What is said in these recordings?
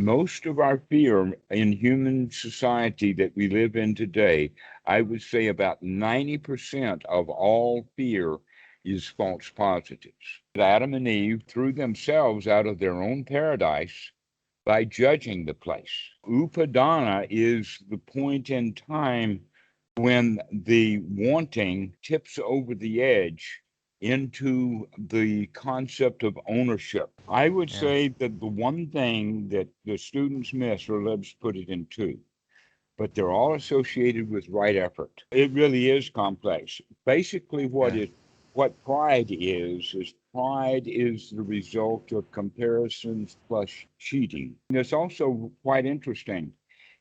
Most of our fear in human society that we live in today, I would say about 90% of all fear is false positives. Adam and Eve threw themselves out of their own paradise by judging the place. Upādāna is the point in time when the wanting tips over the edge into the concept of ownership. I would Yeah. say that the one thing that the students miss, or let's put it in two, but they're all associated with right effort. It really is complex. Basically, Yeah. what pride is the result of comparisons plus cheating. And it's also quite interesting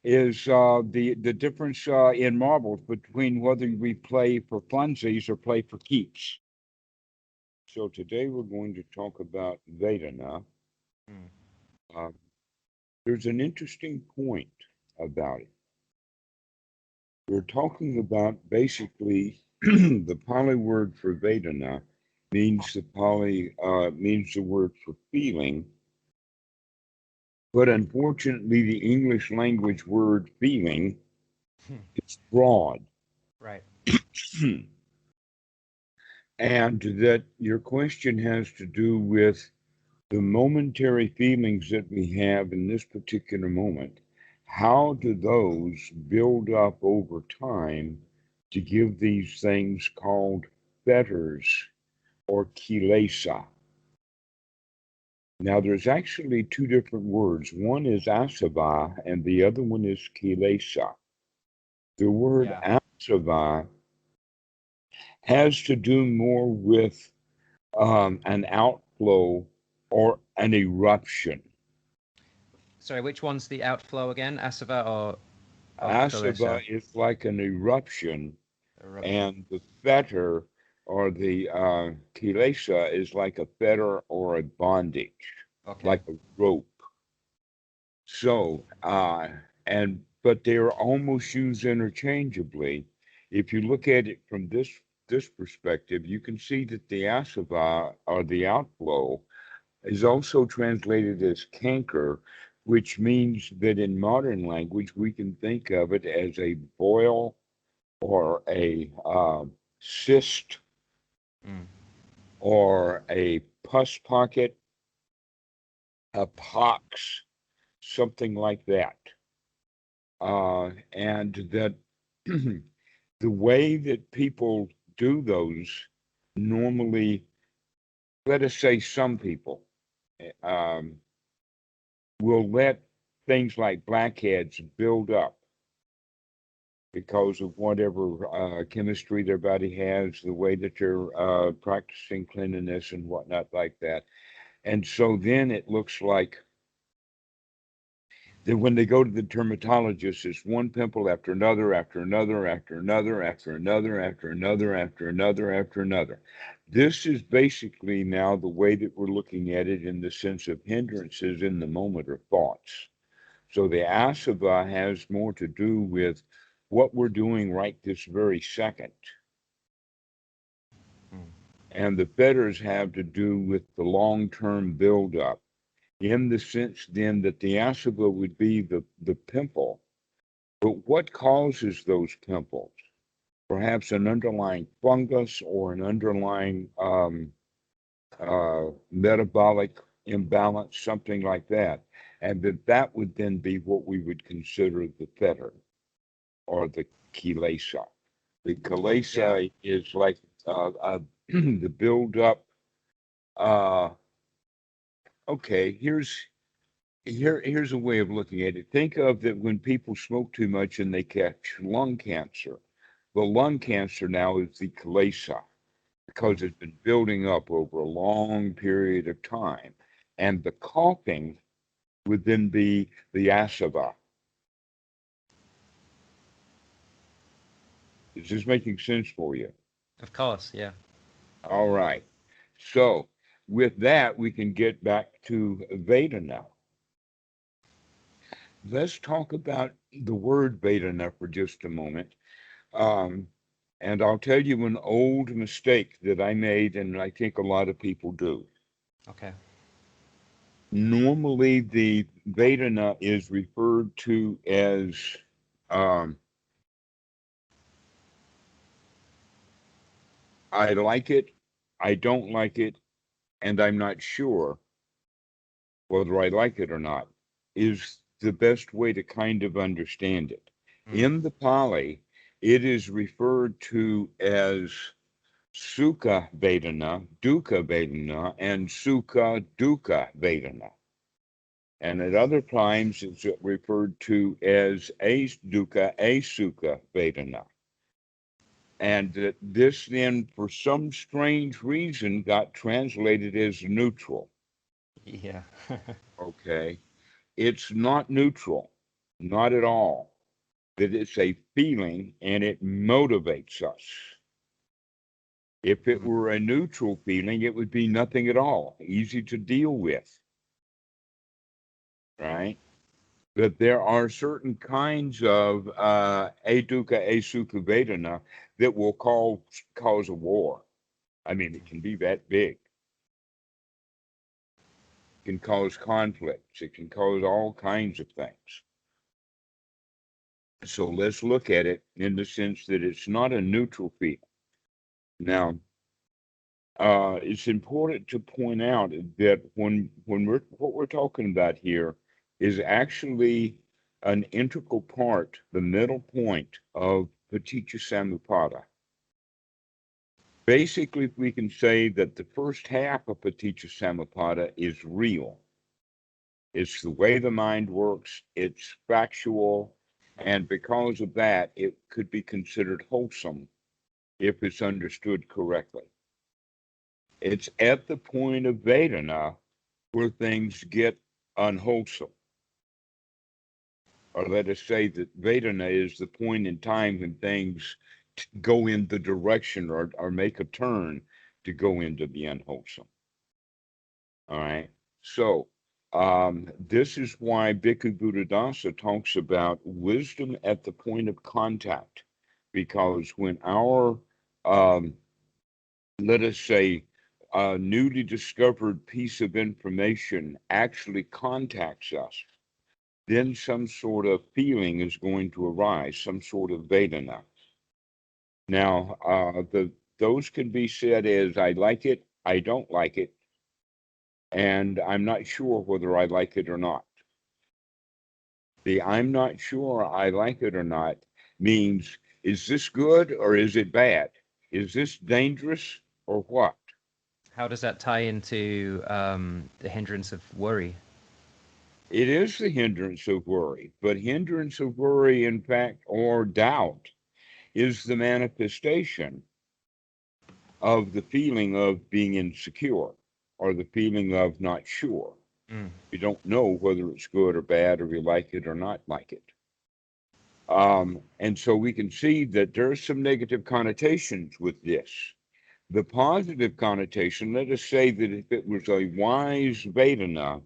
is the difference in marbles between whether we play for funsies or play for keeps. So today we're going to talk about Vedana. Mm. Uh, there's an interesting point about it. We're talking about basically the Pali word for Vedana means means the word for feeling, but unfortunately the English language word feeling is broad. Right. And that your question has to do with the momentary feelings that we have in this particular moment. How do those build up over time to give these things called fetters or kilesa? Now, there's actually two different words. One is asava and the other one is kilesa. The word Yeah. asava has to do more with an outflow or an eruption. Sorry, which one's the outflow again? Asava or Asava Kalesa? is like an eruption, Eruption. and the fetter or the kilesa is like a fetter or a bondage, Okay. like a rope. So, but they're almost used interchangeably. If you look at it from this perspective, you can see that the asava or the outflow is also translated as canker, which means that in modern language we can think of it as a boil or a cyst Mm. or a pus pocket, a pox, something like that. And that the way that people do those normally, let us say some people, um, will let things like blackheads build up because of whatever chemistry their body has, the way that they're practicing cleanliness and whatnot like that. And so then it looks like that when they go to the dermatologist, it's one pimple after another, after another, after another, after another, after another, after another, after another. This is basically now the way that we're looking at it in the sense of hindrances in the moment or thoughts. So the asava has more to do with what we're doing right this very second. Mm. And the fetters have to do with the long-term buildup in the sense then that the asava would be the pimple. But what causes those pimples? Perhaps an underlying fungus or an underlying metabolic imbalance, something like that. And that would then be what we would consider the fetter or the kilesa. The Yeah. kilesa is like the buildup. Uh, okay, here's a way of looking at it. Think of that when people smoke too much and they catch lung cancer. The lung cancer now is the kilesa Mm. because it's been building up over a long period of time. And the coughing would then be the asava. Is this making sense for you? Of course. Yeah. All right. So with that, we can get back to Vedana. Let's talk about the word Vedana for just a moment. Um, and I'll tell you an old mistake that I made, and I think a lot of people do. Okay. Normally, the Vedana is referred to as I like it, I don't like it, and I'm not sure whether I like it or not, is the best way to kind of understand it. In the Pali, it is referred to as Sukha Vedana, Dukkha Vedana, and Sukha Dukkha Vedana. And at other times, it's referred to as a Dukkha, a Sukha Vedana. And this then, for some strange reason, got translated as neutral. Yeah. Okay. It's not neutral, not at all. That it's a feeling and it motivates us. If it were a neutral feeling, it would be nothing at all, easy to deal with, right? But there are certain kinds of adukkha, asukha vedana that will cause a war. I mean, it can be that big. It can cause conflicts. It can cause all kinds of things. So let's look at it in the sense that it's not a neutral feeling. Now, it's important to point out that when what we're talking about here is actually an integral part, the middle point of Paticca Samuppada. Basically, we can say that the first half of Paticca Samuppada is real. It's the way the mind works, it's factual, and because of that, it could be considered wholesome if it's understood correctly. It's at the point of Vedana where things get unwholesome. Or let us say that Vedana is the point in time when things go in the direction or make a turn to go into the unwholesome. All right. So this is why Bhikkhu Buddhadasa talks about wisdom at the point of contact, because when our let us say, a newly discovered piece of information actually contacts us, then some sort of feeling is going to arise, some sort of Vedana. Now, those can be said as I like it, I don't like it, and I'm not sure whether I like it or not. The I'm not sure I like it or not means, is this good or is it bad? Is this dangerous or what? How does that tie into the hindrance of worry? It is the hindrance of worry, but hindrance of worry, in fact, or doubt, is the manifestation of the feeling of being insecure or the feeling of not sure. You don't know whether it's good or bad, or you like it or not like it. And so we can see that there are some negative connotations with this. The positive connotation, let us say that if it was a wise Vedana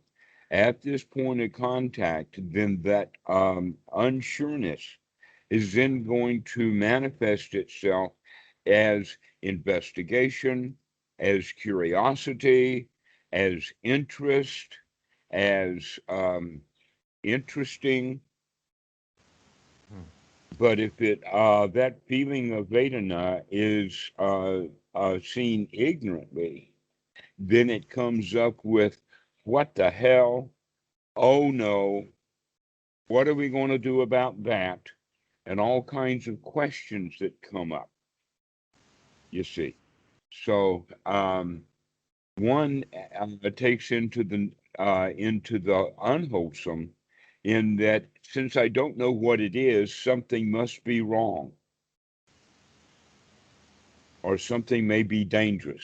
at this point of contact, then that unsureness is then going to manifest itself as investigation, as curiosity, as interest, as interesting. But if it that feeling of Vedana is seen ignorantly, then it comes up with, what the hell? Oh no, what are we going to do about that? And all kinds of questions that come up, you see. So one takes into the unwholesome, in that since I don't know what it is, something must be wrong, or something may be dangerous.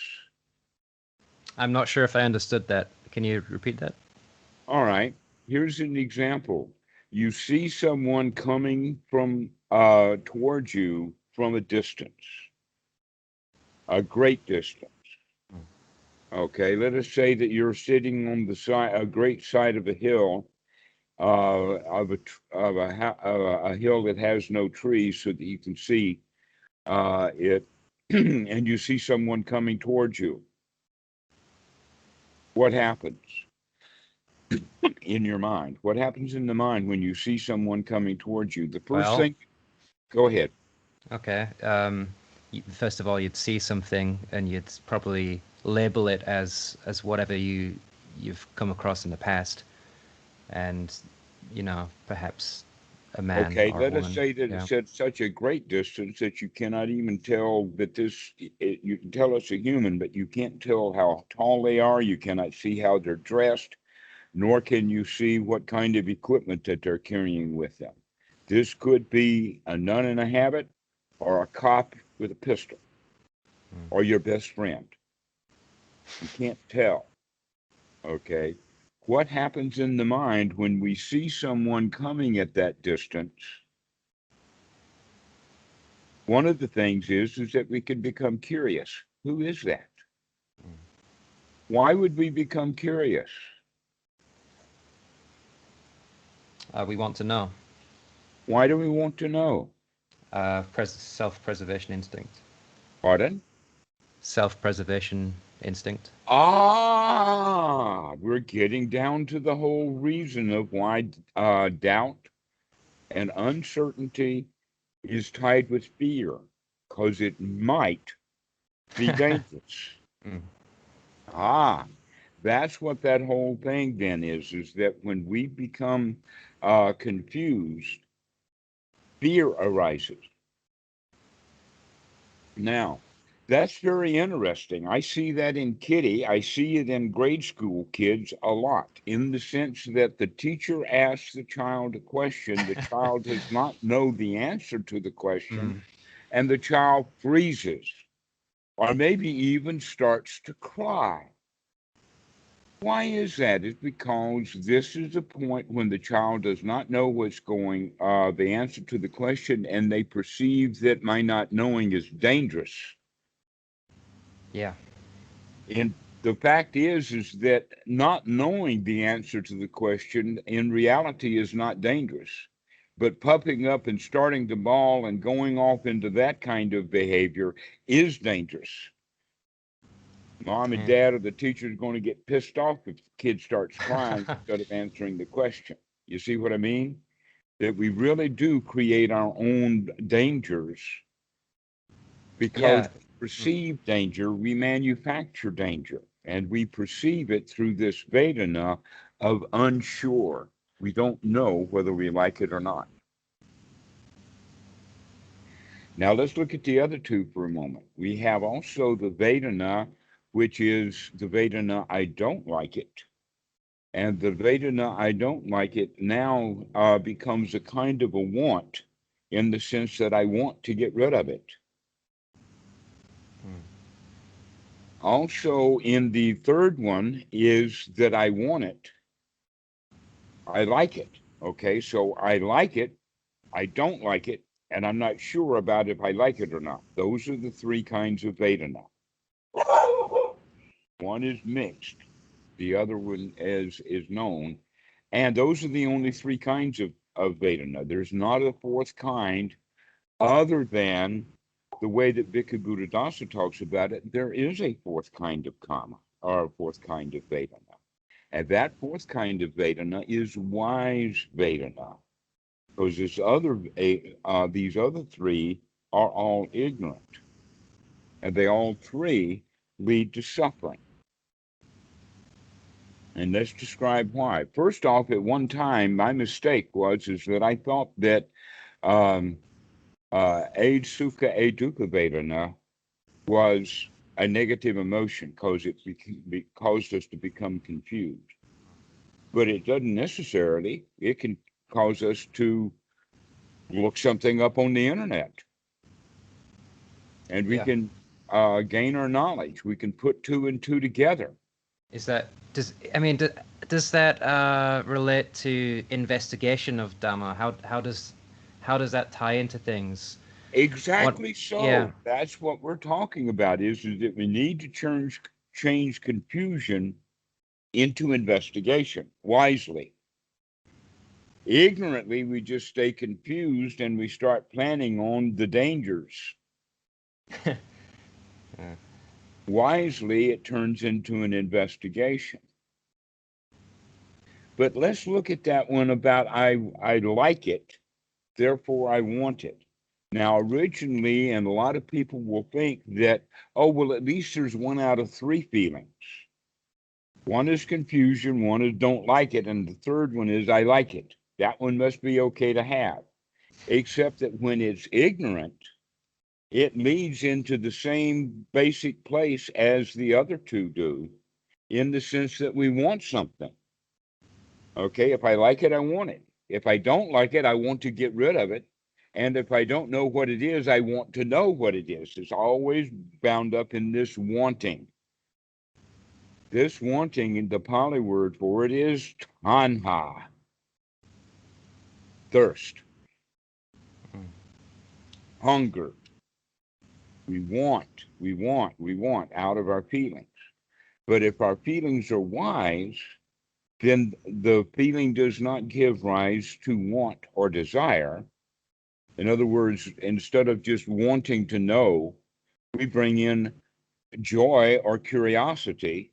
I'm not sure if I understood that. Can you repeat that? All right, here's an example. You see someone coming from towards you from a distance, a great distance. Okay, let us say that you're sitting on the side, a great side of a hill, of a hill that has no trees, so that you can see it, and you see someone coming towards you. What happens? in your mind? What happens in the mind when you see someone coming towards you? The first Well, thing, go ahead. okay. First of all, you'd see something and you'd probably label it as whatever you've come across in the past, and perhaps a man Okay, or a let us woman. say that Yeah. it's at such a great distance that you cannot even tell that you can tell it's a human, but you can't tell how tall they are. You cannot see how they're dressed, nor can you see what kind of equipment that they're carrying with them. This could be a nun in a habit, or a cop with a pistol, or your best friend. You can't tell. Okay. What happens in the mind when we see someone coming at that distance? One of the things is that we can become curious. Who is that? Why would we become curious? We want to know. Why do we want to know? Self-preservation instinct. Pardon? Self-preservation instinct. Ah, we're getting down to the whole reason of why doubt and uncertainty is tied with fear, because it might be dangerous. Mm. Ah, that's what that whole thing then is that when we become confused, fear arises. Now, that's very interesting. I see that in Kitty. I see it in grade school kids a lot, in the sense that the teacher asks the child a question, the child does not know the answer to the question, Mm. and the child freezes, or maybe even starts to cry. Why is that? It's because this is a point when the child does not know what's going, the answer to the question, and they perceive that my not knowing is dangerous. Yeah. And the fact is that not knowing the answer to the question in reality is not dangerous. But puffing up and starting to bawl and going off into that kind of behavior is dangerous. Mom and Mm. dad or the teacher is going to get pissed off if the kid starts crying instead of answering the question. You see what I mean? That we really do create our own dangers because Yeah. perceived danger, we manufacture danger, and we perceive it through this Vedana of unsure. We don't know whether we like it or not. Now let's look at the other two for a moment. We have also the Vedana, which is the Vedana I don't like it. And the Vedana I don't like it now becomes a kind of a want, in the sense that I want to get rid of it. Mm. Also, in the third one is that I want it. I like it. Okay, so I like it, I don't like it, and I'm not sure about if I like it or not. Those are the three kinds of Vedana. One is mixed, the other one is known, and those are the only three kinds of Vedana. There's not a fourth kind other than the way that Bhikkhu Buddhadasa talks about it. There is a fourth kind of karma, or a fourth kind of Vedana. And that fourth kind of Vedana is wise Vedana, because these other three are all ignorant, and they all three lead to suffering. And let's describe why. First off, at one time, my mistake is that I thought that Age Sukha E Dukkha Vedana was a negative emotion because it caused us to become confused. But it doesn't necessarily. It can cause us to look something up on the internet, and we Yeah. can gain our knowledge. We can put two and two together. Is that does that relate to investigation of Dhamma? How does that tie into things? What? Exactly Yeah. so. That's what we're talking about, is that we need to change confusion into investigation wisely. Ignorantly, we just stay confused and we start planning on the dangers. Yeah. Wisely, it turns into an investigation. But let's look at that one about I like it, therefore I want it. Now, originally, and a lot of people will think that, oh, well, at least there's one out of three feelings. One is confusion, one is don't like it, and the third one is I like it. That one must be okay to have. Except that when it's ignorant, it leads into the same basic place as the other two do, in the sense that we want something. Okay, if I like it, I want it. If I don't like it, I want to get rid of it. And if I don't know what it is, I want to know what it is. It's always bound up in this wanting. This wanting, the Pali word for it is Taṇhā, thirst, hunger. We want out of our feelings. But if our feelings are wise, then the feeling does not give rise to want or desire. In other words, instead of just wanting to know, we bring in joy or curiosity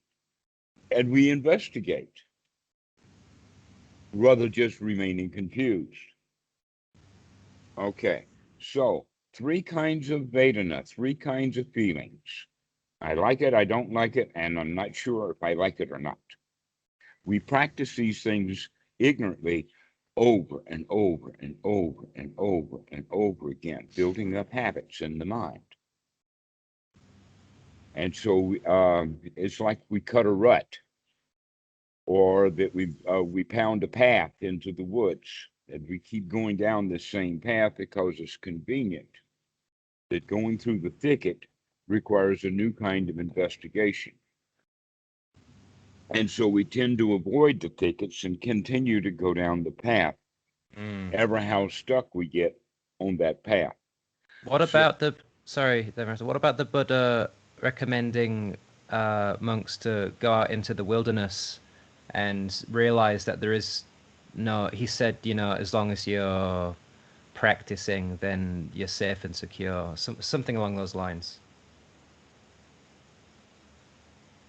and we investigate rather just remaining confused. Okay, so three kinds of Vēdanā, three kinds of feelings. I like it, I don't like it, and I'm not sure if I like it or not. We practice these things ignorantly over and over and over and over and over again, building up habits in the mind. And so it's like we cut a rut, or that we pound a path into the woods, and we keep going down the same path because it's convenient. That going through the thicket requires a new kind of investigation. And so we tend to avoid the thickets and continue to go down the path, ever how stuck we get on that path. What about what about the Buddha recommending monks to go out into the wilderness and realize that there is no, he said, as long as you're practicing, then you're safe and secure, something along those lines.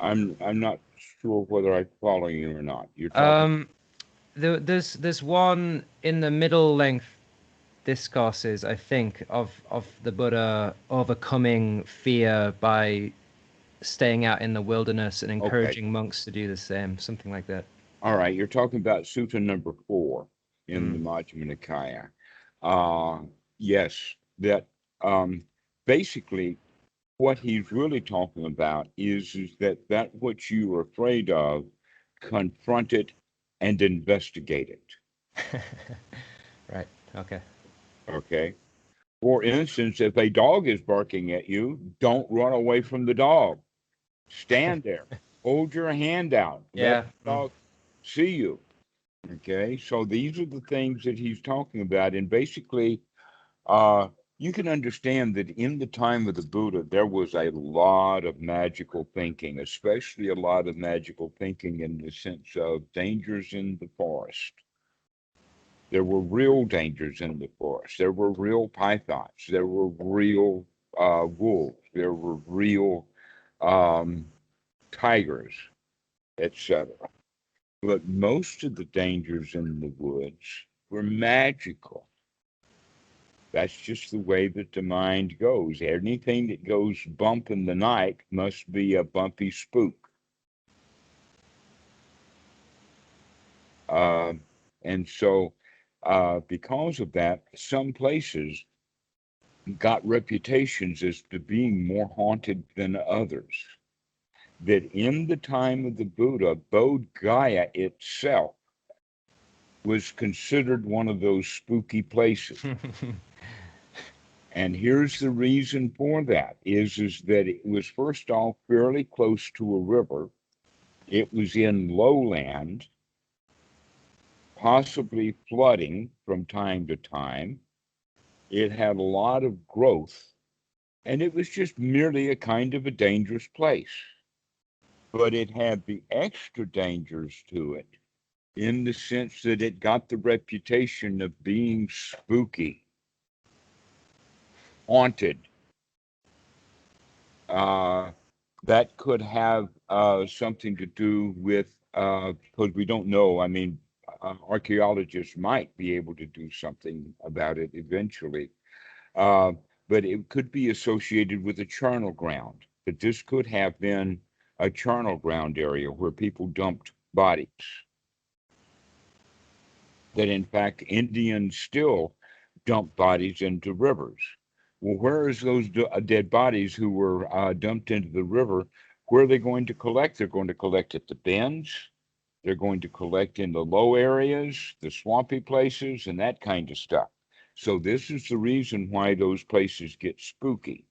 I'm not sure whether I follow you or not. You're talking. There's one in the middle length discourses, I think, of the Buddha overcoming fear by staying out in the wilderness and encouraging monks to do the same, something like that. All right, you're talking about Sutta number 4 in the Majjhima Nikaya. Yes, that basically what he's really talking about is that which you are afraid of, confront it and investigate it. Right. Okay. Okay. For instance, if a dog is barking at you, don't run away from the dog. Stand there. Hold your hand out. Let the dog see you. Okay. So these are the things that he's talking about. And basically, you can understand that in the time of the Buddha, there was a lot of magical thinking, especially a lot of magical thinking in the sense of dangers in the forest. There were real dangers in the forest. There were real pythons. There were real wolves. There were real tigers, etc. But most of the dangers in the woods were magical. That's just the way that the mind goes. Anything that goes bump in the night must be a bumpy spook. And so because of that, some places got reputations as to being more haunted than others. That in the time of the Buddha, Bodh Gaya itself was considered one of those spooky places. And here's the reason for that, is that it was first off fairly close to a river. It was in lowland, possibly flooding from time to time. It had a lot of growth, and it was just merely a kind of a dangerous place. But it had the extra dangers to it in the sense that it got the reputation of being spooky, haunted. That could have something to do with, because we don't know. I mean, archaeologists might be able to do something about it eventually. Uh, but it could be associated with a charnel ground, that this could have been a charnel ground area where people dumped bodies. That in fact, Indians still dump bodies into rivers. Well, where is those dead bodies who were dumped into the river? Where are they going to collect? They're going to collect at the bends. They're going to collect in the low areas, the swampy places, and that kind of stuff. So this is the reason why those places get spooky.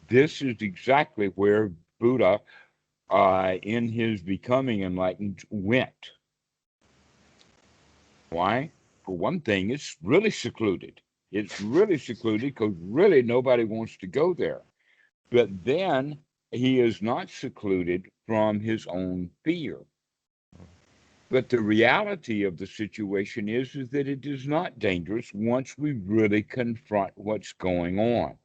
This is exactly where Buddha, in his becoming enlightened, went. Why? For one thing, it's really secluded. It's really secluded because really nobody wants to go there. But then he is not secluded from his own fear. But the reality of the situation is that it is not dangerous once we really confront what's going on.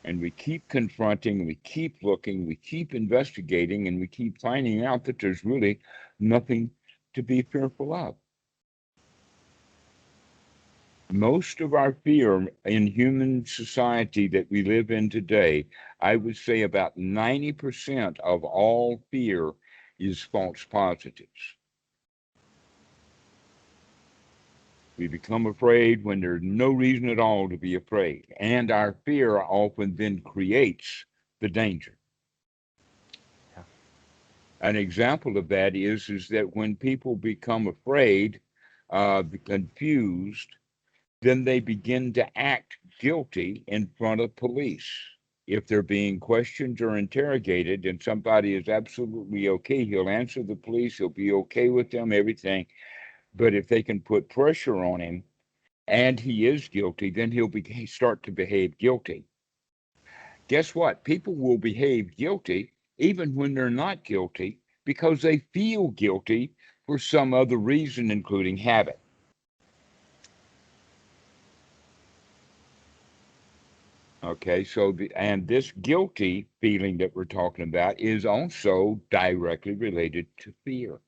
And we keep confronting, we keep looking, we keep investigating, and we keep finding out that there's really nothing to be fearful of. Most of our fear in human society that we live in today, I would say about 90% of all fear is false positives. We become afraid when there's no reason at all to be afraid. And our fear often then creates the danger. Yeah. An example of that is that when people become afraid, confused, then they begin to act guilty in front of police. If they're being questioned or interrogated and somebody is absolutely okay, he'll answer the police, he'll be okay with them, everything. But if they can put pressure on him and he is guilty, then he'll start to behave guilty. Guess what? People will behave guilty even when they're not guilty because they feel guilty for some other reason, including habit. Okay, so and this guilty feeling that we're talking about is also directly related to fear.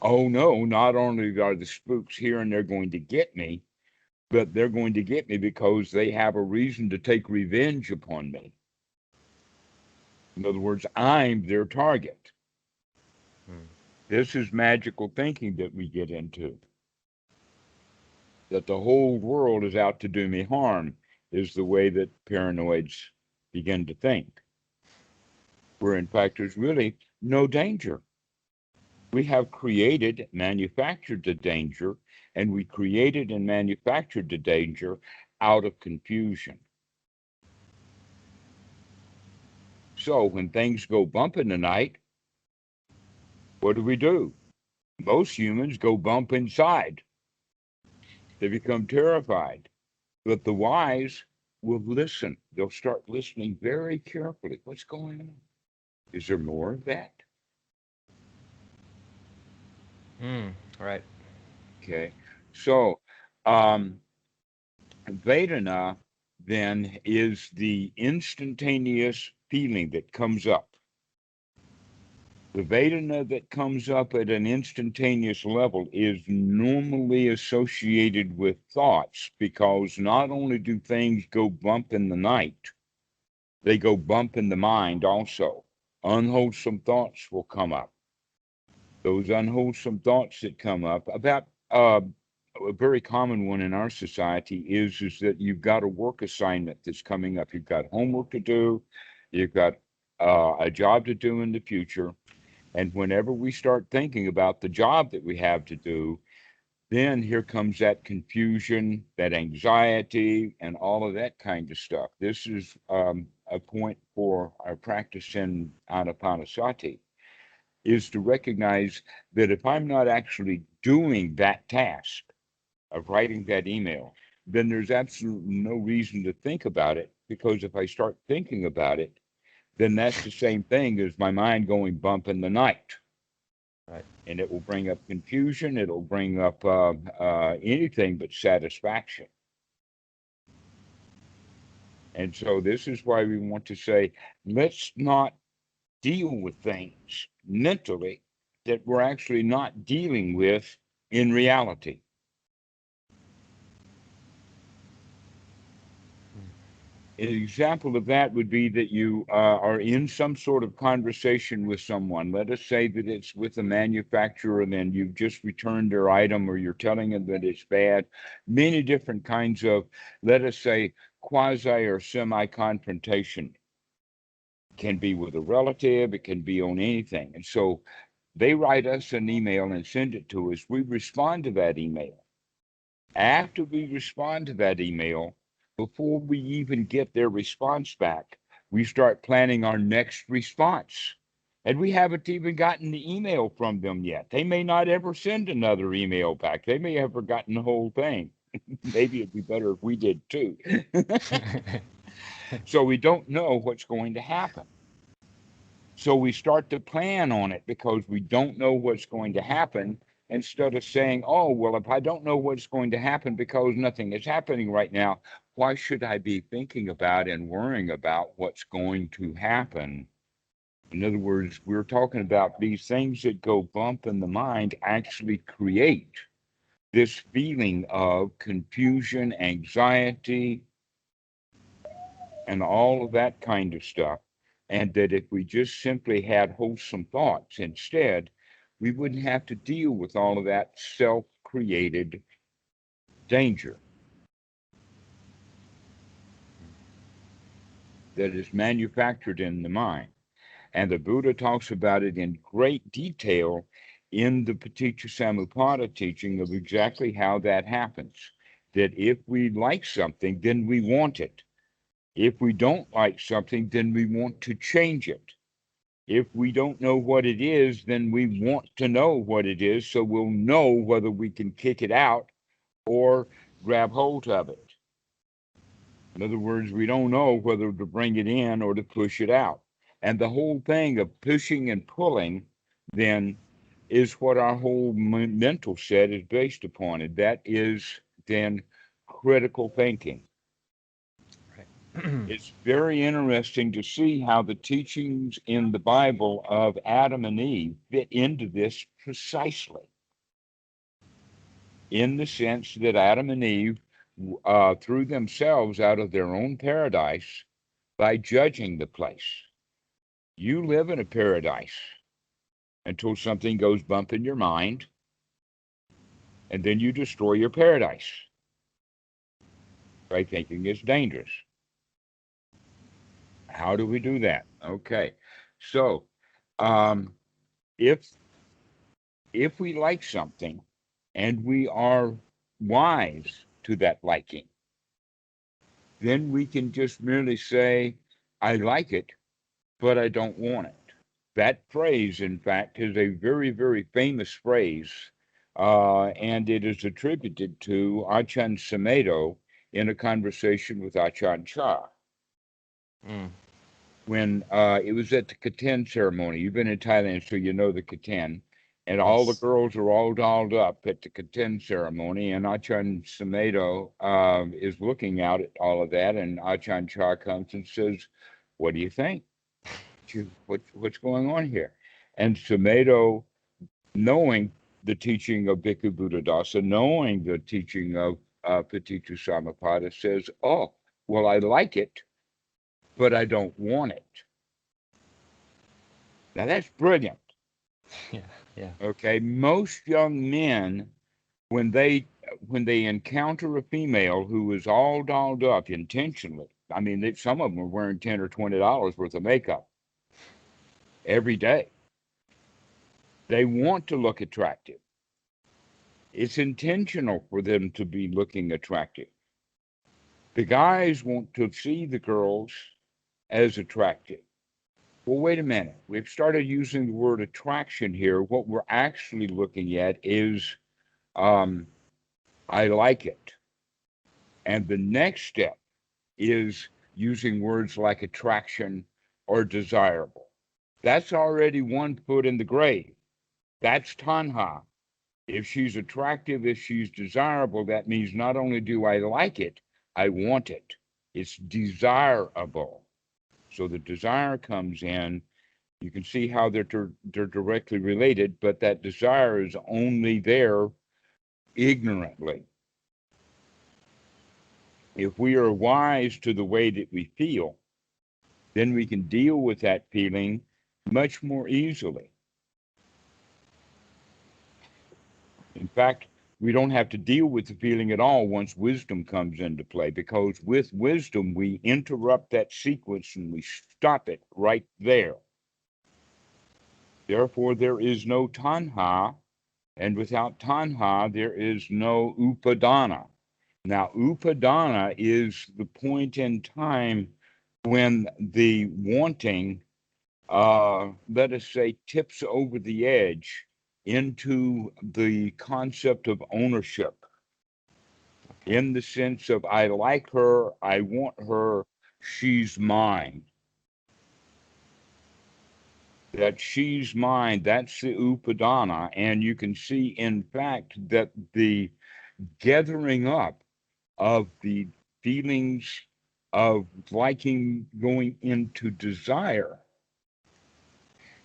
Oh no, not only are the spooks here and they're going to get me, but they're going to get me because they have a reason to take revenge upon me. In other words, I'm their target. This is magical thinking that we get into. That the whole world is out to do me harm is the way that paranoids begin to think. Where in fact there's really no danger. We have created, manufactured the danger, and we created and manufactured the danger out of confusion. So when things go bump in the night, what do? Most humans go bump inside. They become terrified. But the wise will listen. They'll start listening very carefully. What's going on? Is there more of that? Right. Okay. So Vēdanā then is the instantaneous feeling that comes up. The Vēdanā that comes up at an instantaneous level is normally associated with thoughts because not only do things go bump in the night, they go bump in the mind also. Unwholesome thoughts will come up. Those unwholesome thoughts that come up about a very common one in our society is that you've got a work assignment that's coming up. You've got homework to do. You've got a job to do in the future. And whenever we start thinking about the job that we have to do, then here comes that confusion, that anxiety, and all of that kind of stuff. This is a point for our practice in Anapanasati, is to recognize that if I'm not actually doing that task of writing that email, then there's absolutely no reason to think about it, because if I start thinking about it, then that's the same thing as my mind going bump in the night. Right. And it will bring up confusion. It'll bring up anything but satisfaction. And so this is why we want to say, let's not deal with things mentally. that we're actually not dealing with in reality. An example of that would be that you are in some sort of conversation with someone. Let us say that it's with a manufacturer and then you've just returned their item or you're telling them that it's bad. Many different kinds of, let us say, quasi or semi-confrontation. Can be with a relative, it can be on anything. And so they write us an email and send it to us. We respond to that email. After we respond to that email, before we even get their response back, we start planning our next response. And we haven't even gotten the email from them yet. They may not ever send another email back. They may have forgotten the whole thing. Maybe it'd be better if we did too. So we don't know what's going to happen. So we start to plan on it because we don't know what's going to happen, instead of saying, oh, well, if I don't know what's going to happen because nothing is happening right now, why should I be thinking about and worrying about what's going to happen? In other words, we're talking about these things that go bump in the mind actually create this feeling of confusion, anxiety, and all of that kind of stuff. And that if we just simply had wholesome thoughts instead, we wouldn't have to deal with all of that self-created danger that is manufactured in the mind. And the Buddha talks about it in great detail in the Paticca Samuppada teaching of exactly how that happens. That if we like something, then we want it. If we don't like something, then we want to change it. If we don't know what it is, then we want to know what it is, so we'll know whether we can kick it out or grab hold of it. In other words, we don't know whether to bring it in or to push it out. And the whole thing of pushing and pulling then is what our whole mental set is based upon. And that is then critical thinking. It's very interesting to see how the teachings in the Bible of Adam and Eve fit into this precisely. In the sense that Adam and Eve threw themselves out of their own paradise by judging the place. You live in a paradise until something goes bump in your mind, and then you destroy your paradise by thinking it's dangerous. How do we do that? Okay, so if we like something and we are wise to that liking, then we can just merely say, I like it, but I don't want it. That phrase, in fact, is a very, very famous phrase, and it is attributed to Ajahn Sumedho in a conversation with Ajahn Chah. When it was at the Keten ceremony. You've been in Thailand, so you know the Keten. And all the girls are all dolled up at the Keten ceremony, and Ajahn Sumedho is looking out at all of that, and Ajahn Chah comes and says, what do you think? What's going on here? And Sumedho, knowing the teaching of Bhikkhu Buddhadasa, knowing the teaching of Paticca Samuppada, says, oh, well, I like it, but I don't want it. Now that's brilliant. Yeah. Okay, most young men, when they encounter a female who is all dolled up intentionally, I mean, some of them are wearing $10 or $20 worth of makeup every day. They want to look attractive. It's intentional for them to be looking attractive. The guys want to see the girls as attractive. Well, wait a minute. We've started using the word attraction here. What we're actually looking at is, I like it. And the next step is using words like attraction or desirable. That's already one foot in the grave. That's Taṇhā. If she's attractive, if she's desirable, that means not only do I like it, I want it. It's desirable. So the desire comes in, You can see how they're directly related, but that desire is only there ignorantly. If we are wise to the way that we feel, then we can deal with that feeling much more easily. In fact, we don't have to deal with the feeling at all once wisdom comes into play, because with wisdom, we interrupt that sequence and we stop it right there. Therefore, there is no Taṇhā, and without Taṇhā, there is no Upādāna. Now, Upādāna is the point in time when the wanting, let us say, tips over the edge into the concept of ownership, in the sense of, I like her, I want her, she's mine. That she's mine, that's the Upādāna. And you can see, in fact, that the gathering up of the feelings of liking going into desire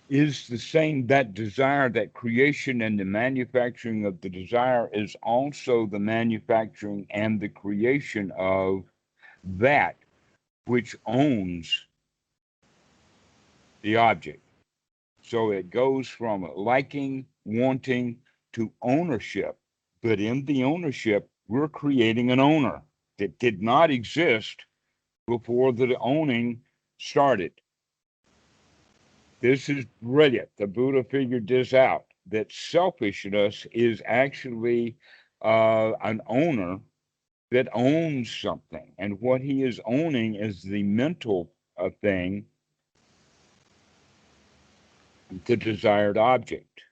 is the same. That desire, that creation and the manufacturing of the desire is also the manufacturing and the creation of that which owns the object. So it goes from liking, wanting, to ownership. But in the ownership, we're creating an owner that did not exist before the owning started. This is brilliant. The Buddha figured this out, that selfishness is actually an owner that owns something. And what he is owning is the mental thing, the desired object.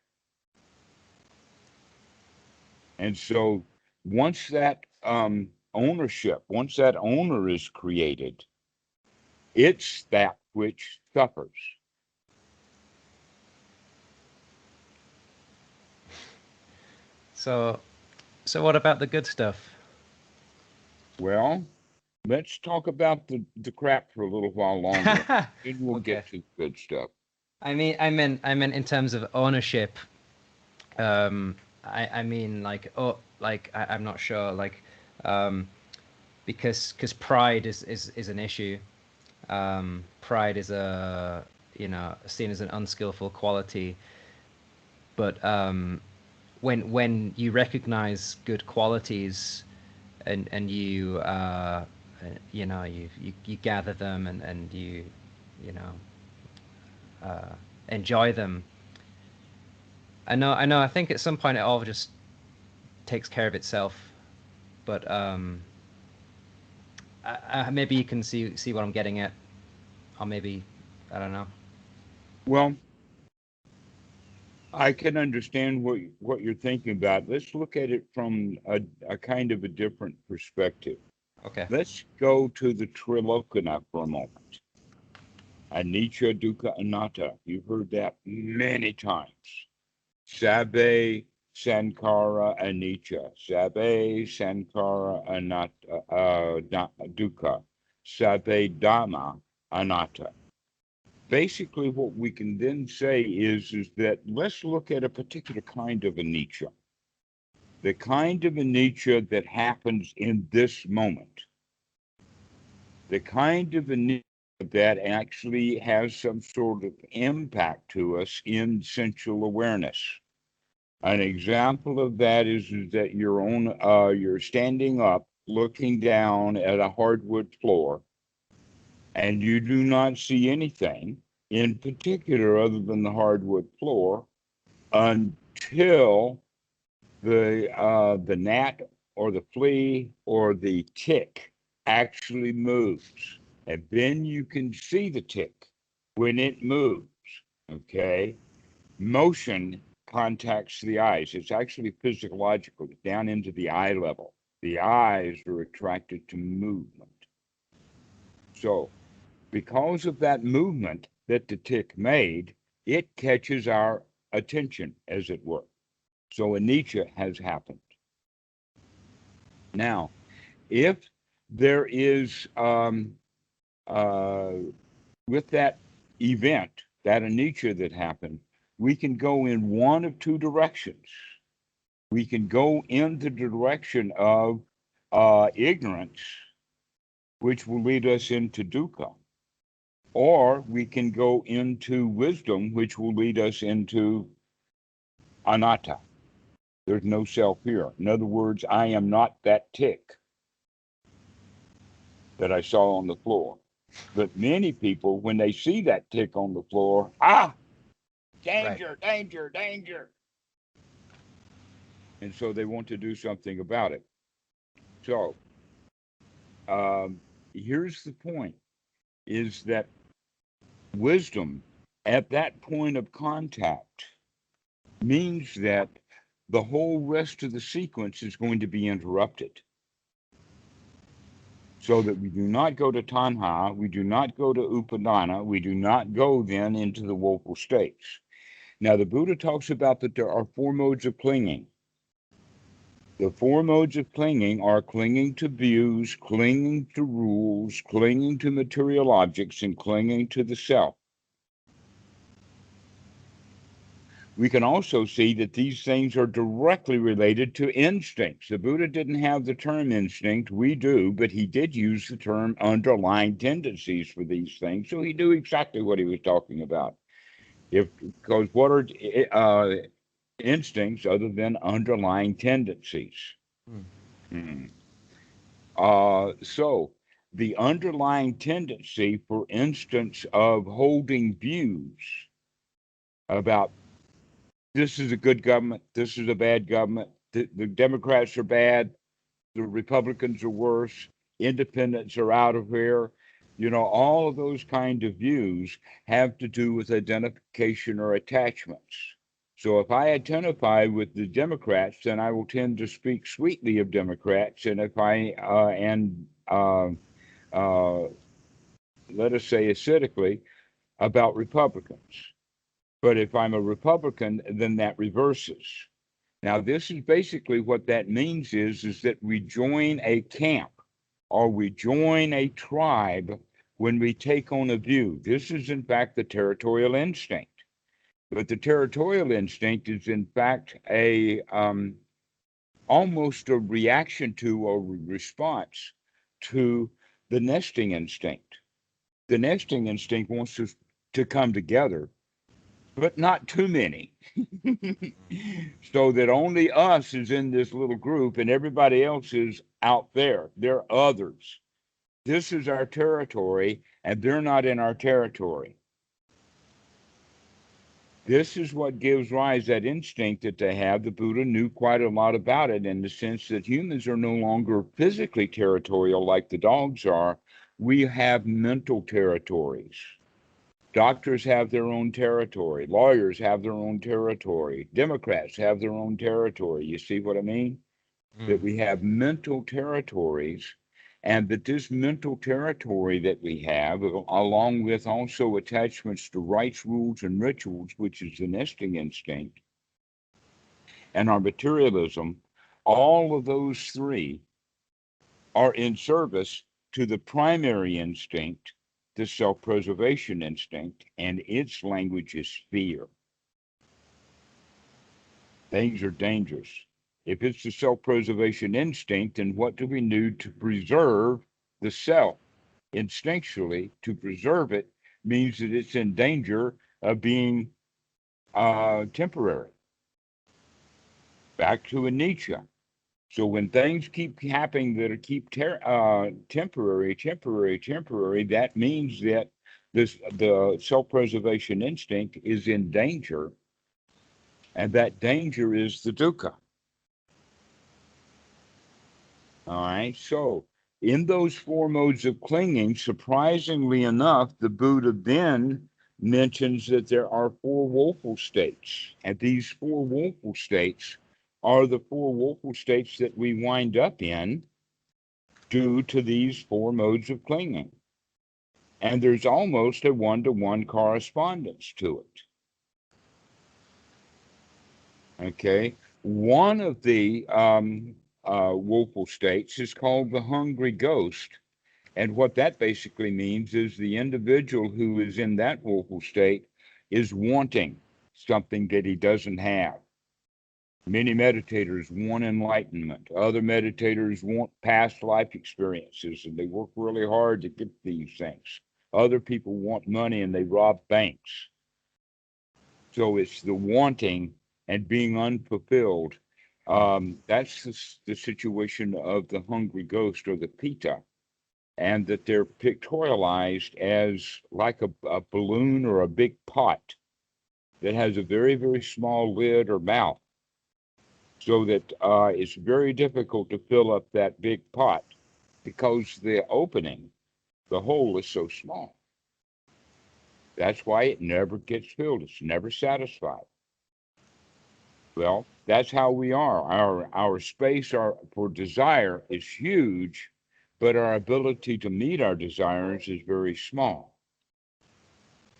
And so once that ownership, once that owner is created, it's that which suffers. So what about the good stuff? Well, let's talk about the crap for a little while longer. Then we'll Okay. get to the good stuff. I meant in terms of ownership. I mean I'm not sure, because pride is an issue. Pride is seen as an unskillful quality, but when you recognize good qualities and you you gather them and you enjoy them. I know. I think at some point it all just takes care of itself, but maybe you can see what I'm getting at, or maybe I don't know. Well, I can understand what you're thinking about. Let's look at it from a kind of a different perspective. Okay. Let's go to the Trilokana for a moment. Anicca, dukkha, anatta. You've heard that many times. Sabbe sankhara anicca. Sabbe sankhara anatta, dukkha. Sabbe dhamma anatta. Basically, what we can then say is that let's look at a particular kind of anicca. The kind of anicca that happens in this moment. The kind of anicca that actually has some sort of impact to us in sensual awareness. An example of that is that you're standing up, looking down at a hardwood floor, and you do not see anything in particular other than the hardwood floor until the gnat or the flea or the tick actually moves. And then you can see the tick when it moves, okay? Motion contacts the eyes. It's actually physiological, down into the eye level. The eyes are attracted to movement. So because of that movement that the tick made, it catches our attention, as it were. So anicca has happened. Now, if there is, with that event, that anicca that happened, we can go in one of two directions. We can go in the direction of ignorance, which will lead us into dukkha, or we can go into wisdom, which will lead us into anatta. There's no self here. In other words, I am not that tick that I saw on the floor. But many people, when they see that tick on the floor, danger, right. Danger, danger. And so they want to do something about it. So here's the point, is that wisdom at that point of contact means that the whole rest of the sequence is going to be interrupted. So that we do not go to Taṇhā, we do not go to Upādāna, we do not go then into the woeful states. Now, the Buddha talks about that there are four modes of clinging. The four modes of clinging are clinging to views, clinging to rules, clinging to material objects, and clinging to the self. We can also see that these things are directly related to instincts. The Buddha didn't have the term instinct, we do, but he did use the term underlying tendencies for these things, so he knew exactly what he was talking about. Because what are instincts other than underlying tendencies? So the underlying tendency, for instance, of holding views about this is a good government, this is a bad government, the Democrats are bad, the Republicans are worse, independents are out of here. You know, all of those kind of views have to do with identification or attachments. So if I identify with the Democrats, then I will tend to speak sweetly of Democrats. And if I, let us say acidically, about Republicans. But if I'm a Republican, then that reverses. Now, this is basically what that means is that we join a camp or we join a tribe when we take on a view. This is, in fact, the territorial instinct. But the territorial instinct is, in fact, almost a reaction to or response to the nesting instinct. The nesting instinct wants us to come together, but not too many, so that only us is in this little group and everybody else is out there. They're others. This is our territory, and they're not in our territory. This is what gives rise that instinct that they have. The Buddha knew quite a lot about it in the sense that humans are no longer physically territorial like the dogs are. We have mental territories. Doctors have their own territory. Lawyers have their own territory. Democrats have their own territory. You see what I mean? That we have mental territories, and that this mental territory that we have, along with also attachments to rites, rules, and rituals, which is the nesting instinct, and our materialism, all of those three are in service to the primary instinct, the self-preservation instinct, and its language is fear. Things are dangerous. If it's the self-preservation instinct, then what do we need to preserve the self? Instinctually, to preserve it means that it's in danger of being temporary. Back to anicca. So when things keep happening that are temporary, that means that the self-preservation instinct is in danger, and that danger is the dukkha. All right, so in those four modes of clinging, surprisingly enough, the Buddha then mentions that there are four woeful states, and these four woeful states are the four woeful states that we wind up in due to these four modes of clinging. And there's almost a one-to-one correspondence to it. Okay, one of the woeful states is called the hungry ghost. And what that basically means is the individual who is in that woeful state is wanting something that he doesn't have. Many meditators want enlightenment. Other meditators want past life experiences, and they work really hard to get these things. Other people want money and they rob banks. So it's the wanting and being unfulfilled. That's the situation of the hungry ghost or the pitta, and that they're pictorialized as like a balloon or a big pot that has a very, very small lid or mouth, so that it's very difficult to fill up that big pot because the opening, the hole, is so small. That's why it never gets filled. It's never satisfied. Well, that's how we are. Our space for desire is huge, but our ability to meet our desires is very small.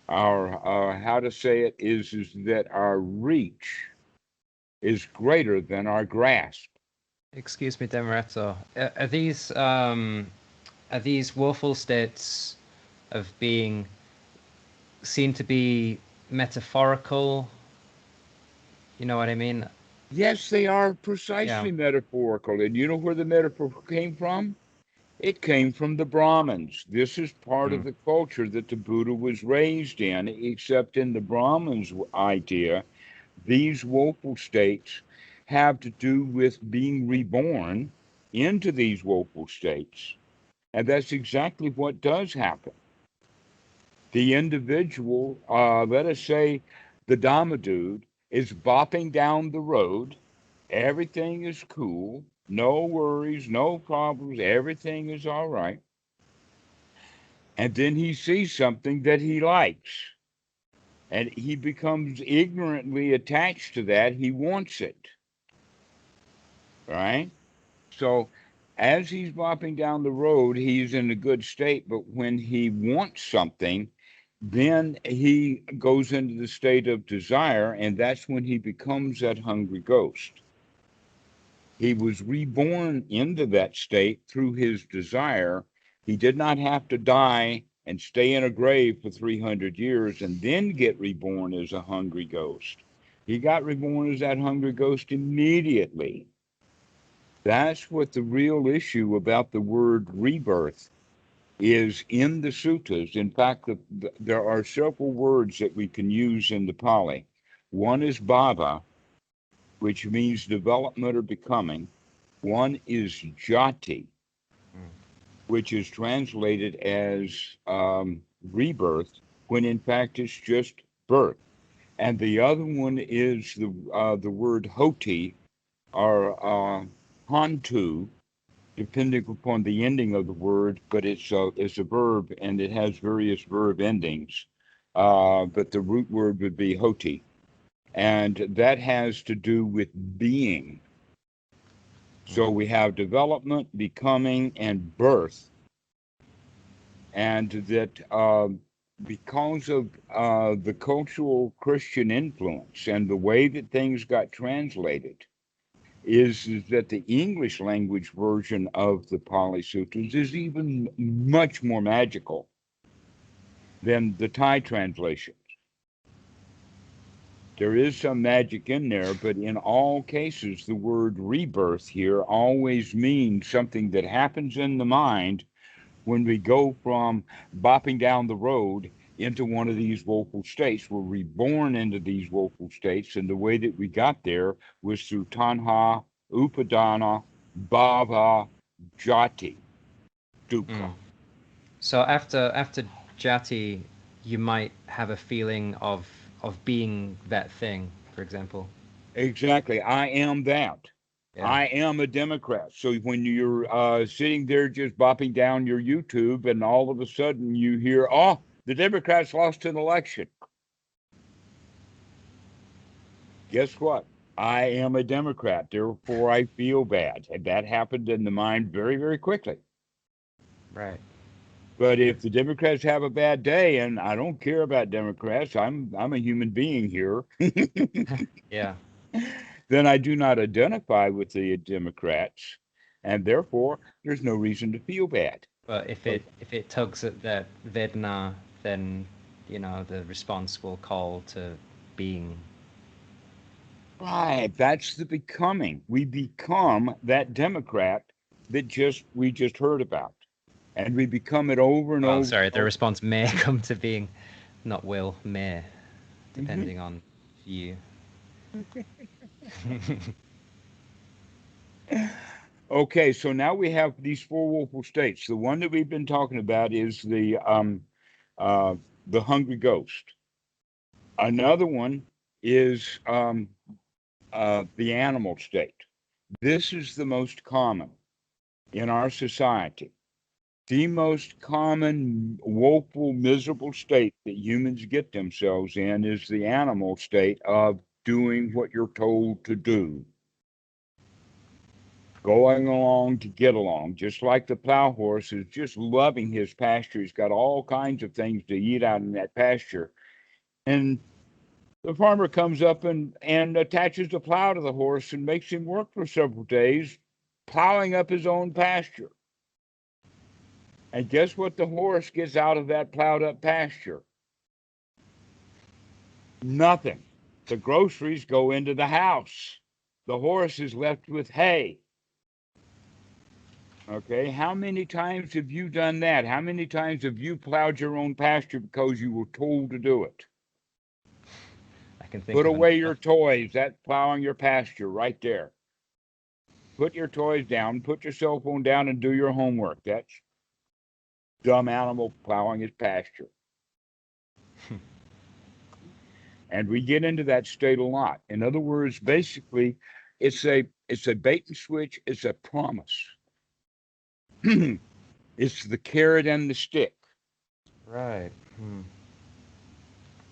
Our how to say it is that our reach is greater than our grasp. Excuse me, Dhammarato. Are these woeful states of being seen to be metaphorical? You know what I mean? Yes, they are precisely metaphorical. And you know where the metaphor came from? It came from the Brahmins. This is part of the culture that the Buddha was raised in, except in the Brahmins' idea, these woeful states have to do with being reborn into these woeful states. And that's exactly what does happen. The individual, let us say the Dhamma dude, is bopping down the road. Everything is cool. No worries, no problems. Everything is all right. And then he sees something that he likes. And he becomes ignorantly attached to that. He wants it. Right? So as he's bopping down the road, he's in a good state. But when he wants something, then he goes into the state of desire. And that's when he becomes that hungry ghost. He was reborn into that state through his desire. He did not have to die and stay in a grave for 300 years and then get reborn as a hungry ghost. He got reborn as that hungry ghost immediately. That's what the real issue about the word rebirth is in the suttas. In fact, there are several words that we can use in the Pali. One is bhava, which means development or becoming. One is jati, which is translated as rebirth, when in fact it's just birth. And the other one is the word hoti, or hantu, depending upon the ending of the word, but it's a verb and it has various verb endings. But the root word would be hoti. And that has to do with being. So we have development, becoming, and birth. And that because of the cultural Christian influence and the way that things got translated, is that the English language version of the Pali Sutras is even much more magical than the Thai translation. There is some magic in there, but in all cases, the word rebirth here always means something that happens in the mind when we go from bopping down the road into one of these woeful states. We're reborn into these woeful states, and the way that we got there was through Taṇhā, Upādāna, bhava, jati, dukkha. So after jati, you might have a feeling of being that thing, for example. Exactly. I am that. Yeah. I am a Democrat. So when you're sitting there just bopping down your YouTube and all of a sudden you hear, oh, the Democrats lost an election. Guess what? I am a Democrat. Therefore, I feel bad. And that happened in the mind very, very quickly. Right. But if the Democrats have a bad day, and I don't care about Democrats, I'm a human being here. Yeah. Then I do not identify with the Democrats, and therefore there's no reason to feel bad. But if it tugs at that Vēdanā, then the response will call to being. Right. That's the becoming. We become that Democrat that we just heard about. And we become it over and Well, over sorry, and the over. response may come to being, not will, may, Mhm. depending on you. Okay, so now we have these four woeful states. The one that we've been talking about is uh, the hungry ghost. Another one is the animal state. This is the most common in our society. The most common woeful, miserable state that humans get themselves in is the animal state of doing what you're told to do, going along to get along, just like the plow horse is just loving his pasture. He's got all kinds of things to eat out in that pasture. And the farmer comes up and attaches the plow to the horse and makes him work for several days, plowing up his own pasture. And guess what the horse gets out of that plowed up pasture? Nothing. The groceries go into the house. The horse is left with hay. Okay, how many times have you done that? How many times have you plowed your own pasture because you were told to do it? I can think Put of away enough. your toys. That's plowing your pasture right there. Put your toys down, put your cell phone down, and do your homework. That's dumb animal plowing his pasture. And we get into that state a lot. In other words, basically, it's a bait and switch. It's a promise. It's the carrot and the stick. Right.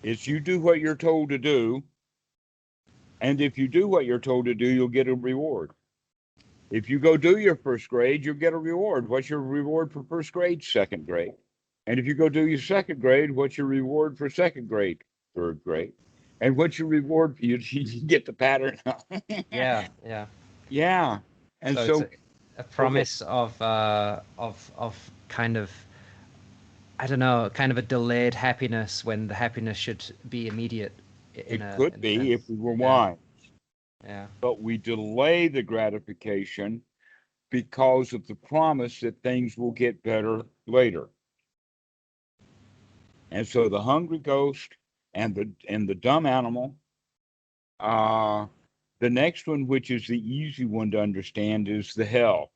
It's you do what you're told to do, and if you do what you're told to do, you'll get a reward. If you go do your first grade, you'll get a reward. What's your reward for first grade? Second grade. And if you go do your second grade, what's your reward for second grade? Third grade. And what's your reward for you? You get the pattern. Yeah, yeah. Yeah. And So it's so, a okay. promise of kind of, I don't know, kind of a delayed happiness when the happiness should be immediate It could in a be if sense. we were Yeah, wise, yeah. but we delay the gratification because of the promise that things will get better later. And so the hungry ghost and the dumb animal. The next one, which is the easy one to understand, is the hell.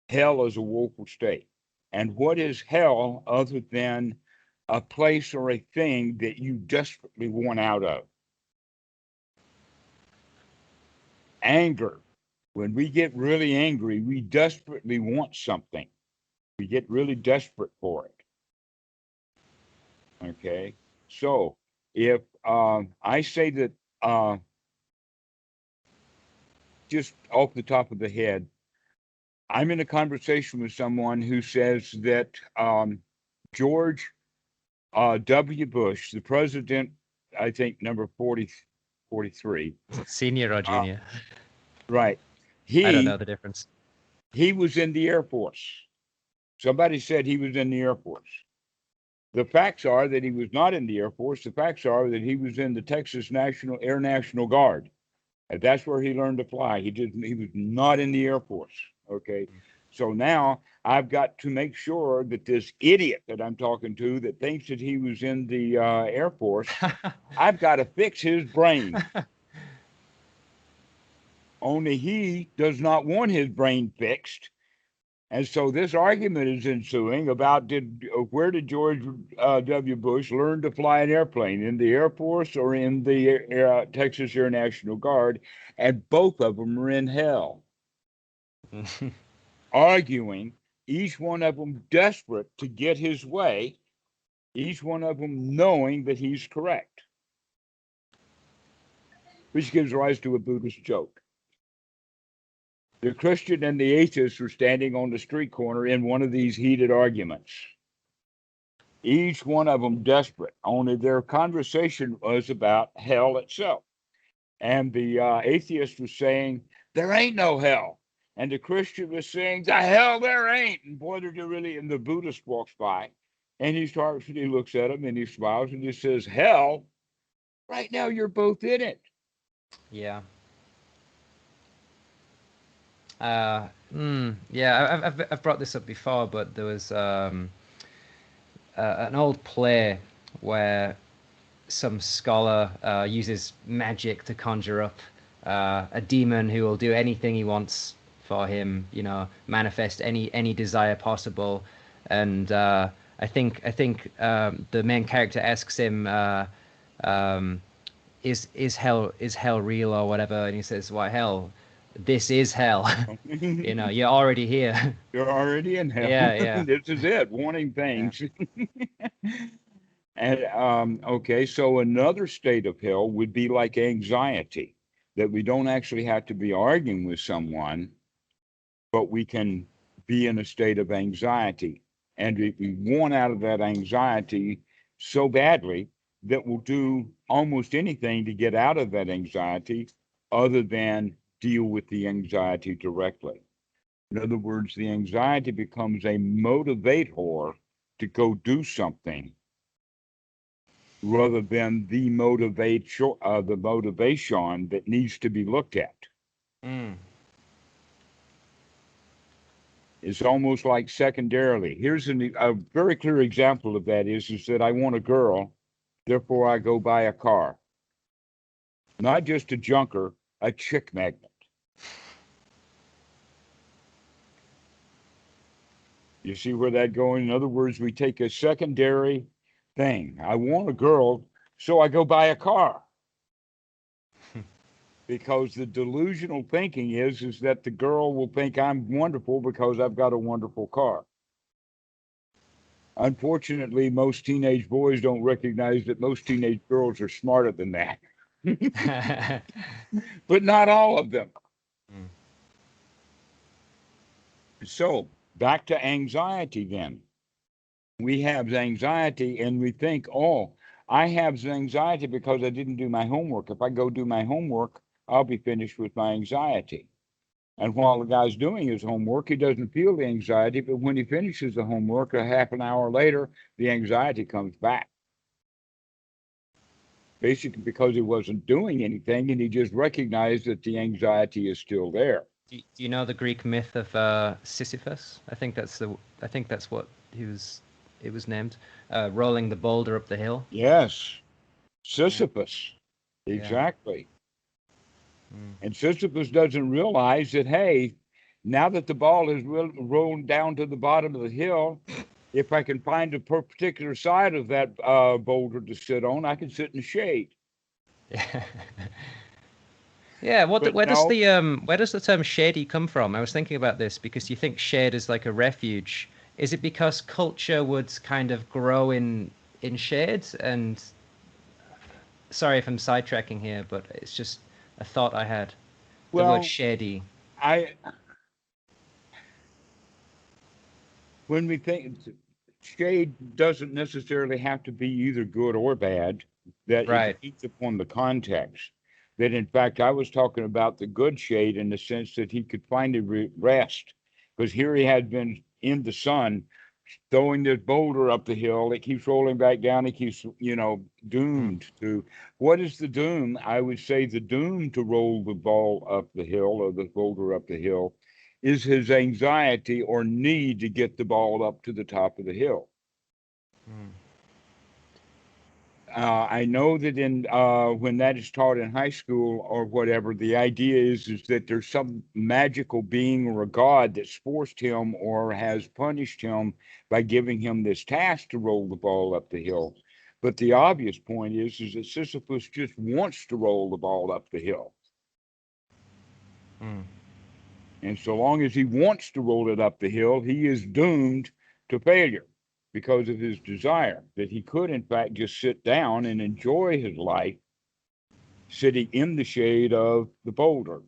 Hell is a woeful state. And what is hell other than a place or a thing that you desperately want out of? Anger. When we get really angry, we desperately want something. We get really desperate for it. Okay. So if I say that, just off the top of the head, I'm in a conversation with someone who says that George W. Bush, the president, I think number 43, Senior or uh, junior? right? I don't know He the difference. he was in the Air Force. Somebody said he was in the Air Force. The facts are that he was not in the Air Force. The facts are that he was in the Texas National Guard, and that's where he learned to fly. He was not in the Air Force. Okay. So now I've got to make sure that this idiot that I'm talking to that thinks that he was in the Air Force, I've got to fix his brain. Only he does not want his brain fixed. And so this argument is ensuing about where did George W. Bush learn to fly an airplane, in the Air Force or in the Texas Air National Guard? And both of them are in hell, arguing, each one of them desperate to get his way, each one of them knowing that he's correct, which gives rise to a Buddhist joke. The Christian and the atheist were standing on the street corner in one of these heated arguments. Each one of them desperate, only their conversation was about hell itself. And the atheist was saying, there ain't no hell. And the Christian was saying, the hell there ain't. And boy, did you really, and the Buddhist walks by And he starts and he looks at him and he smiles and he says, hell, right now you're both in it. Yeah. Yeah, I've brought this up before, but there was an old play where some scholar uses magic to conjure up a demon who will do anything he wants for him, manifest any desire possible. And I think the main character asks him, um, is hell real or whatever? And he says, "Why hell? This is hell. You're already here." You're already in hell. Yeah, yeah. This is it, wanting Yeah. things. And okay, so another state of hell would be like anxiety, that we don't actually have to be arguing with someone, but we can be in a state of anxiety. And we want out of that anxiety so badly that we'll do almost anything to get out of that anxiety other than deal with the anxiety directly. In other words, the anxiety becomes a motivator to go do something rather than the motivation that needs to be looked at. Mm. It's almost like secondarily. Here's a very clear example of that is that I want a girl, therefore I go buy a car. Not just a junker, a chick magnet. You see where that going? In other words, we take a secondary thing. I want a girl, so I go buy a car. Because the delusional thinking is that the girl will think I'm wonderful because I've got a wonderful car. Unfortunately, most teenage boys don't recognize that most teenage girls are smarter than that. But not all of them. Mm. So back to anxiety then. We have anxiety and we think, oh, I have anxiety because I didn't do my homework. If I go do my homework, I'll be finished with my anxiety. And while the guy's doing his homework, he doesn't feel the anxiety, but when he finishes the homework a half an hour later, the anxiety comes back. Basically because he wasn't doing anything and he just recognized that the anxiety is still there. Do you know the Greek myth of Sisyphus? I think that's what it was named, rolling the boulder up the hill. Yes, Yeah. Sisyphus. Yeah. Exactly. Mm. And Sisyphus doesn't realize that, hey, now that the ball has rolled down to the bottom of the hill, if I can find a particular side of that boulder to sit on, I can sit in the shade. Yeah. Yeah, But where does no, the term shady come from? I was thinking about this because you think shade is like a refuge. Is it because culture would kind of grow in shades? And sorry if I'm sidetracking here, but it's just a thought I had. The word well, shady. I when we think shade doesn't necessarily have to be either good or bad, that it Right. depends upon the context. That in fact, I was talking about the good shade in the sense that he could find a rest, because here he had been in the sun throwing this boulder up the hill. It keeps rolling back down. It keeps, Mm. doomed to what is the doom? I would say the doom to roll the ball up the hill or the boulder up the hill is his anxiety or need to get the ball up to the top of the hill. Mm. I know that in when that is taught in high school or whatever, the idea is that there's some magical being or a god that's forced him or has punished him by giving him this task to roll the ball up the hill. But the obvious point is that Sisyphus just wants to roll the ball up the hill. Mm. And so long as he wants to roll it up the hill, he is doomed to failure because of his desire that he could, in fact, just sit down and enjoy his life sitting in the shade of the boulder.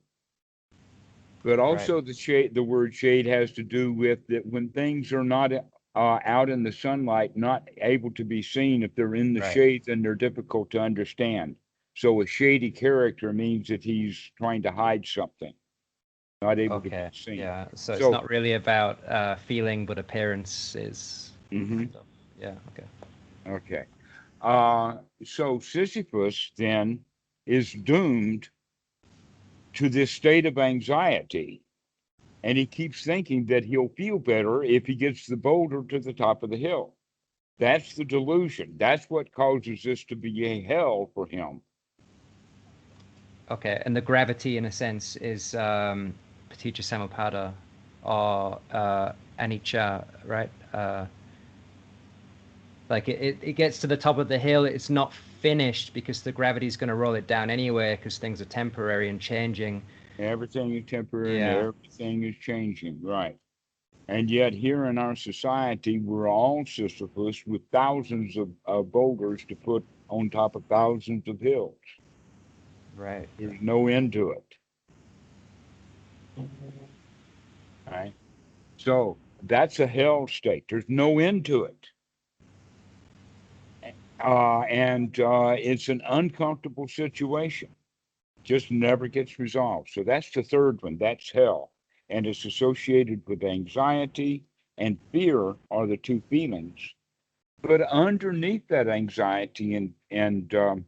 But Right. also, the word shade has to do with that when things are not out in the sunlight, not able to be seen. If they're in the Right. shade, then they're difficult to understand. So a shady character means that he's trying to hide something, not able to be Okay. seen. Yeah. So it's So not really about feeling, but appearances. mhm. Stuff. Yeah. Okay. Okay. So Sisyphus then is doomed to this state of anxiety, and he keeps thinking that he'll feel better if he gets the boulder to the top of the hill. That's the delusion. That's what causes this to be a hell for him. Okay. And the gravity, in a sense, is Paticca Samuppada or anicca, right? Like it gets to the top of the hill, it's not finished because the gravity's going to roll it down anyway because things are temporary and changing. Everything is temporary and Yeah. everything is changing, right? And yet, here in our society, we're all Sisyphus with thousands of boulders to put on top of thousands of hills. Right. There's no end to it. Right? So that's a hell state. There's no end to it. And it's an uncomfortable situation. Just never gets resolved. So that's the third one. That's hell. And it's associated with anxiety and fear are the two feelings. But underneath that anxiety and anger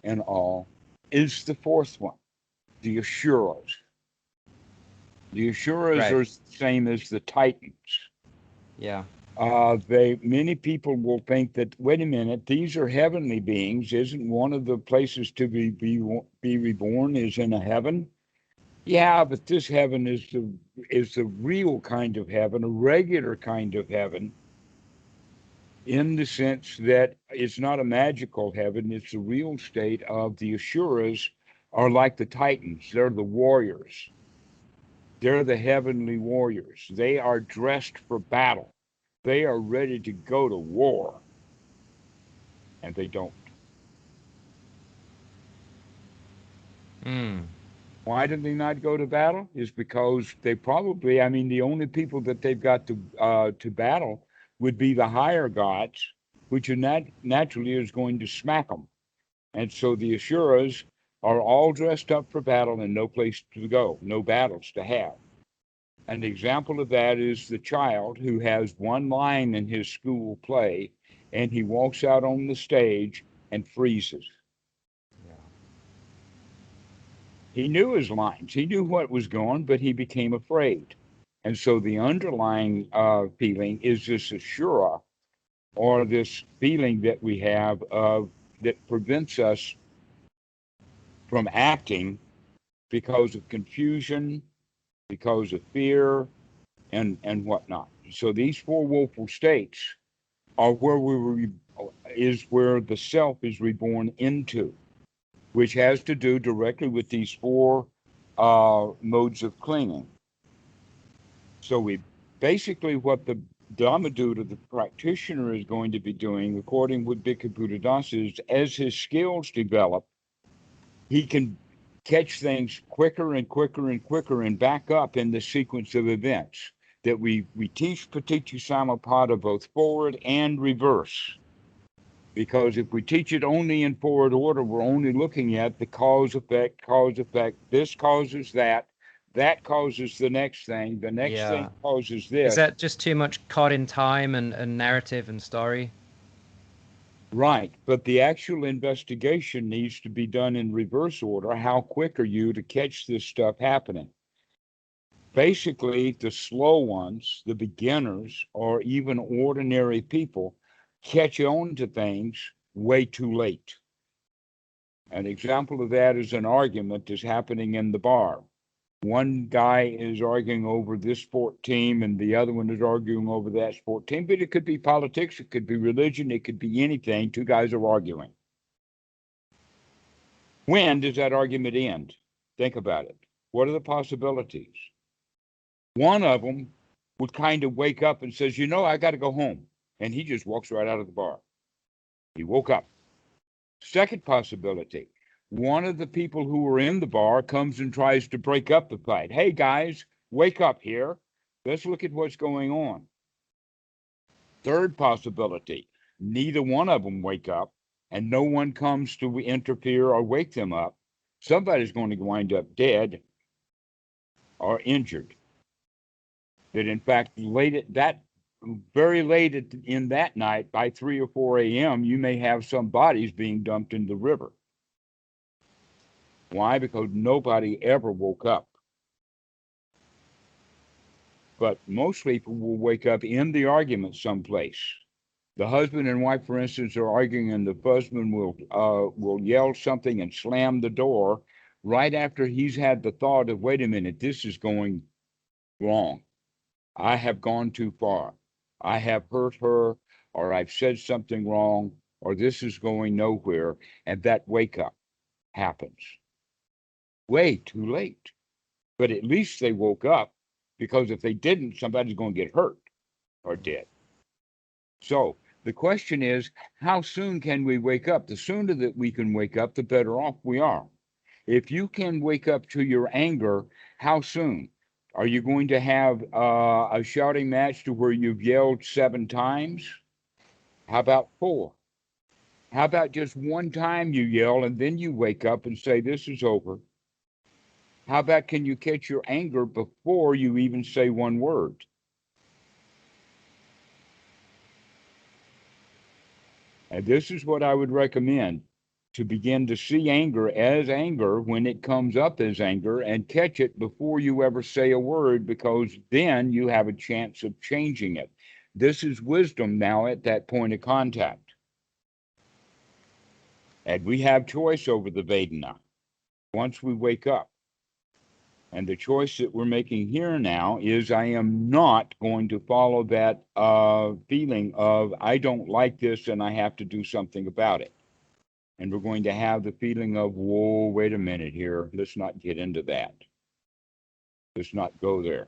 and all is the fourth one, the Asuras. The Asuras Right. are the same as the Titans. Yeah. Many people will think that, wait a minute, these are heavenly beings. Isn't one of the places to be reborn is in a heaven? Yeah, but this heaven is the real kind of heaven, a regular kind of heaven, in the sense that it's not a magical heaven, it's the real state of the Asuras are like the Titans. They're the warriors. They're the heavenly warriors. They are dressed for battle. They are ready to go to war, and they don't. Mm. Why did they not go to battle? Is because they probably, I mean, the only people that they've got to battle would be the higher gods, which are naturally is going to smack them. And so the Asuras are all dressed up for battle and no place to go, no battles to have. An example of that is the child who has one line in his school play, and he walks out on the stage and freezes. Yeah. He knew his lines, he knew what was going, but he became afraid. And so the underlying feeling is this Asura, or this feeling that we have of that prevents us from acting because of confusion, because of fear, and whatnot. So these four woeful states are is where the self is reborn into, which has to do directly with these four modes of clinging. So we basically what the Dhammadutta, the practitioner, is going to be doing, according with Bhikkhu Buddhadasa, is as his skills develop, he can catch things quicker and quicker and quicker and back up in the sequence of events. That we teach Paticca Samuppada both forward and reverse. Because if we teach it only in forward order, we're only looking at the cause, effect, this causes that causes the next thing, the next thing Yeah. causes Is this. that just too much caught in time and narrative and story? Right, but the actual investigation needs to be done in reverse order. How quick are you to catch this stuff happening? Basically, the slow ones, the beginners, or even ordinary people catch on to things way too late. An example of that is an argument that's happening in the bar. One guy is arguing over this sport team and the other one is arguing over that sport team, but it could be politics, it could be religion, it could be anything. Two guys are arguing. When does that argument end? Think about it. What are the possibilities? One of them would kind of wake up and says, I got to go home. And he just walks right out of the bar. He woke up. Second possibility, one of the people who were in the bar comes and tries to break up the fight. Hey, guys, wake up here. Let's look at what's going on. Third possibility, neither one of them wake up and no one comes to interfere or wake them up. Somebody's going to wind up dead or injured. That in fact, very late in that night, by 3 or 4 a.m., you may have some bodies being dumped in the river. Why? Because nobody ever woke up. But most people will wake up in the argument someplace. The husband and wife, for instance, are arguing, and the husband will yell something and slam the door right after he's had the thought of, wait a minute, this is going wrong. I have gone too far. I have hurt her, or I've said something wrong, or this is going nowhere. And that wake up happens way too late. But at least they woke up, because if they didn't, somebody's going to get hurt or dead. So the question is, how soon can we wake up? The sooner that we can wake up, the better off we are. If you can wake up to your anger, how soon? Are you going to have a shouting match to where you've yelled 7 times? How about 4? How about just one time you yell and then you wake up and say, this is over? How about, can you catch your anger before you even say one word? And this is what I would recommend, to begin to see anger as anger when it comes up as anger, and catch it before you ever say a word, because then you have a chance of changing it. This is wisdom now at that point of contact. And we have choice over the Vēdanā once we wake up. And the choice that we're making here now is, I am not going to follow that feeling of, I don't like this and I have to do something about it. And we're going to have the feeling of, whoa, wait a minute here. Let's not get into that. Let's not go there.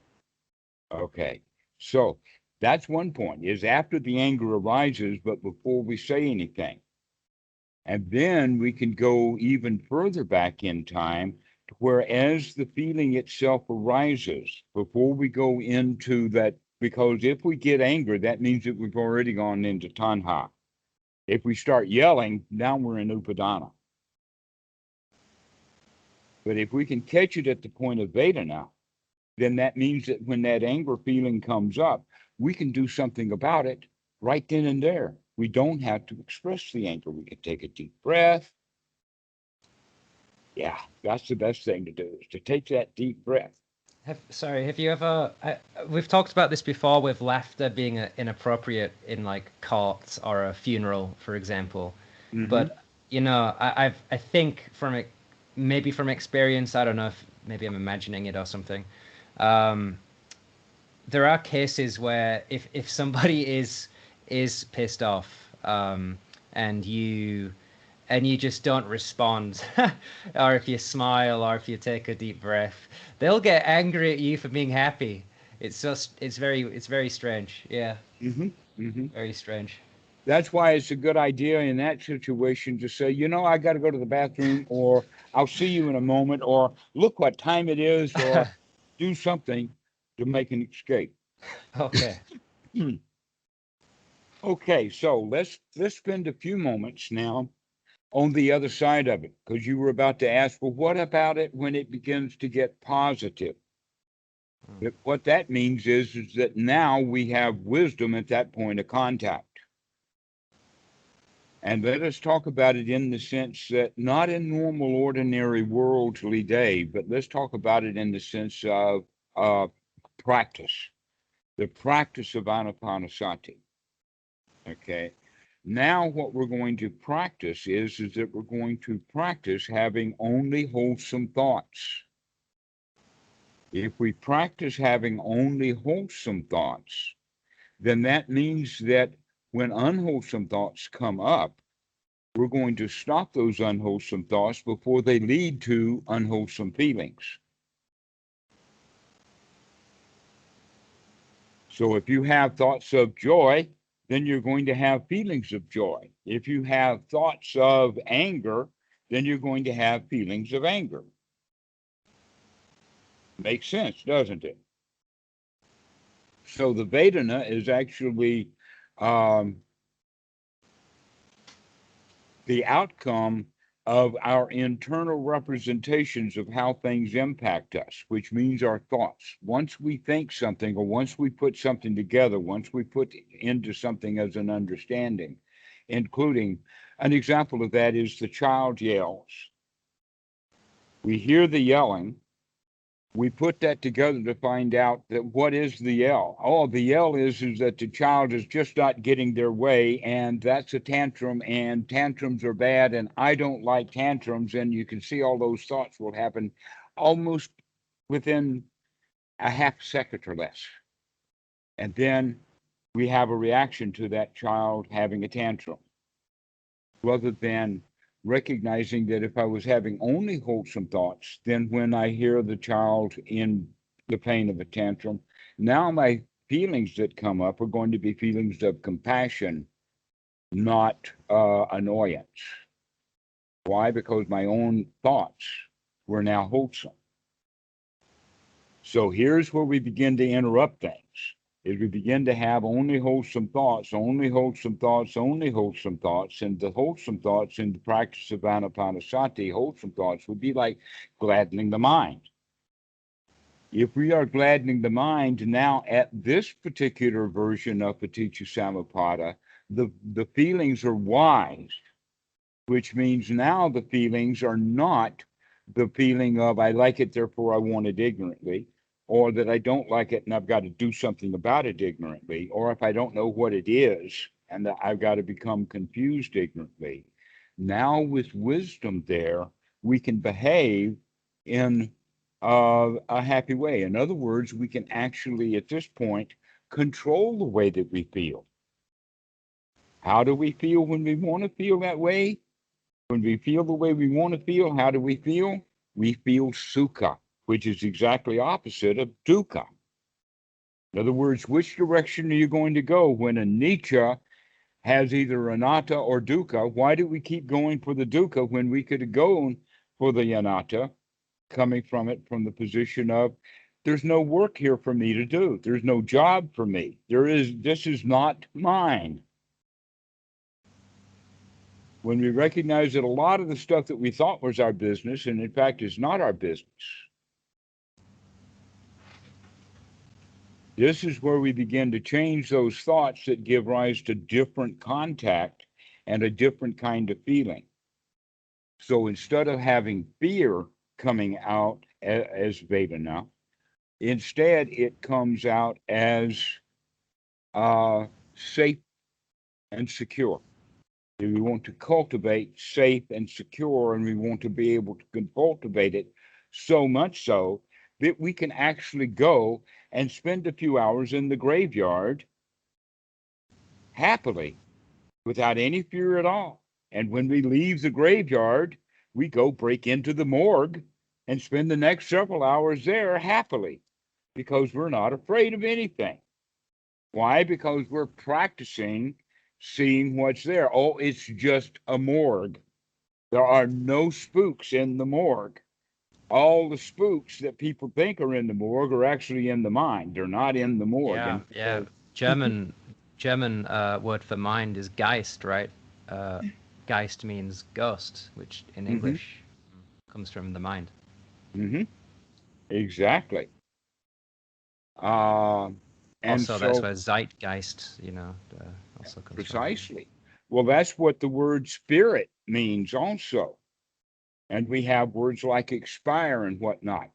Okay. So that's one point, is after the anger arises, but before we say anything. And then we can go even further back in time, whereas the feeling itself arises, before we go into that, because if we get anger, that means that we've already gone into Taṇhā. If we start yelling, now we're in Upādāna. But if we can catch it at the point of Vēdanā, then that means that when that anger feeling comes up, we can do something about it right then and there. We don't have to express the anger. We can take a deep breath. Yeah, that's the best thing to do, is to take that deep breath. Have you ever? We've talked about this before, with laughter being inappropriate in like courts or a funeral, for example. Mm-hmm. But I think maybe from experience, I don't know if maybe I'm imagining it or something. There are cases where if somebody is pissed off, and you just don't respond, or if you smile, or if you take a deep breath, they'll get angry at you for being happy. It's very strange. Yeah. Mm-hmm. Mm-hmm. Very strange. That's why it's a good idea in that situation to say, I got to go to the bathroom, or I'll see you in a moment, or look what time it is, or do something to make an escape. Okay. Okay, so let's spend a few moments now on the other side of it, because you were about to ask, well, what about it when it begins to get positive? What that means is that now we have wisdom at that point of contact. And let us talk about it in the sense that not in normal, ordinary, worldly day, but let's talk about it in the sense of practice, the practice of anapanasati. Okay. Now what we're going to practice is that we're going to practice having only wholesome thoughts. If we practice having only wholesome thoughts, then that means that when unwholesome thoughts come up, we're going to stop those unwholesome thoughts before they lead to unwholesome feelings. So if you have thoughts of joy, then you're going to have feelings of joy. If you have thoughts of anger, then you're going to have feelings of anger. Makes sense, doesn't it? So the Vēdanā is actually the outcome of our internal representations of how things impact us, which means our thoughts. Once we think something, or once we put something together, once we put into something as an understanding, including an example of that is the child yells. We hear the yelling. We put that together to find out that what is the yell? Oh, the yell is that the child is just not getting their way, and that's a tantrum, and tantrums are bad, and I don't like tantrums. And you can see all those thoughts will happen almost within a half second or less. And then we have a reaction to that child having a tantrum, rather than recognizing that if I was having only wholesome thoughts, then when I hear the child in the pain of a tantrum, now my feelings that come up are going to be feelings of compassion, not annoyance. Why? Because my own thoughts were now wholesome. So here's where we begin to interrupt things. Is we begin to have only wholesome thoughts, only wholesome thoughts, only wholesome thoughts. And the wholesome thoughts in the practice of Anapanasati, wholesome thoughts would be like gladdening the mind. If we are gladdening the mind now at this particular version of Paticca Samuppada, the feelings are wise, which means now the feelings are not the feeling of I like it, therefore I want it ignorantly, or that I don't like it and I've got to do something about it ignorantly, or if I don't know what it is and that I've got to become confused ignorantly. Now with wisdom there, we can behave in a happy way. In other words, we can actually at this point control the way that we feel. How do we feel when we want to feel that way? When we feel the way we want to feel, how do we feel? We feel sukha, which is exactly opposite of dukkha. In other words, which direction are you going to go when anicca has either anatta or dukkha? Why do we keep going for the dukkha when we could have gone for the anatta, coming from it from the position of there's no work here for me to do. There's no job for me. This is not mine. When we recognize that a lot of the stuff that we thought was our business, and in fact is not our business, this is where we begin to change those thoughts that give rise to different contact and a different kind of feeling. So instead of having fear coming out as Vēdanā, instead it comes out as safe and secure. We want to cultivate safe and secure, and we want to be able to cultivate it so much so that we can actually go and spend a few hours in the graveyard happily without any fear at all. And when we leave the graveyard, we go break into the morgue and spend the next several hours there happily because we're not afraid of anything. Why? Because we're practicing seeing what's there. Oh, it's just a morgue. There are no spooks in the morgue. All the spooks that people think are in the morgue are actually in the mind. They're not in the morgue. Yeah, yeah. German word for mind is Geist, right? Geist means ghost, which in English comes from the mind. Exactly. And also, so, that's where Zeitgeist, also comes precisely. Well, that's what the word spirit means also. And we have words like expire and whatnot.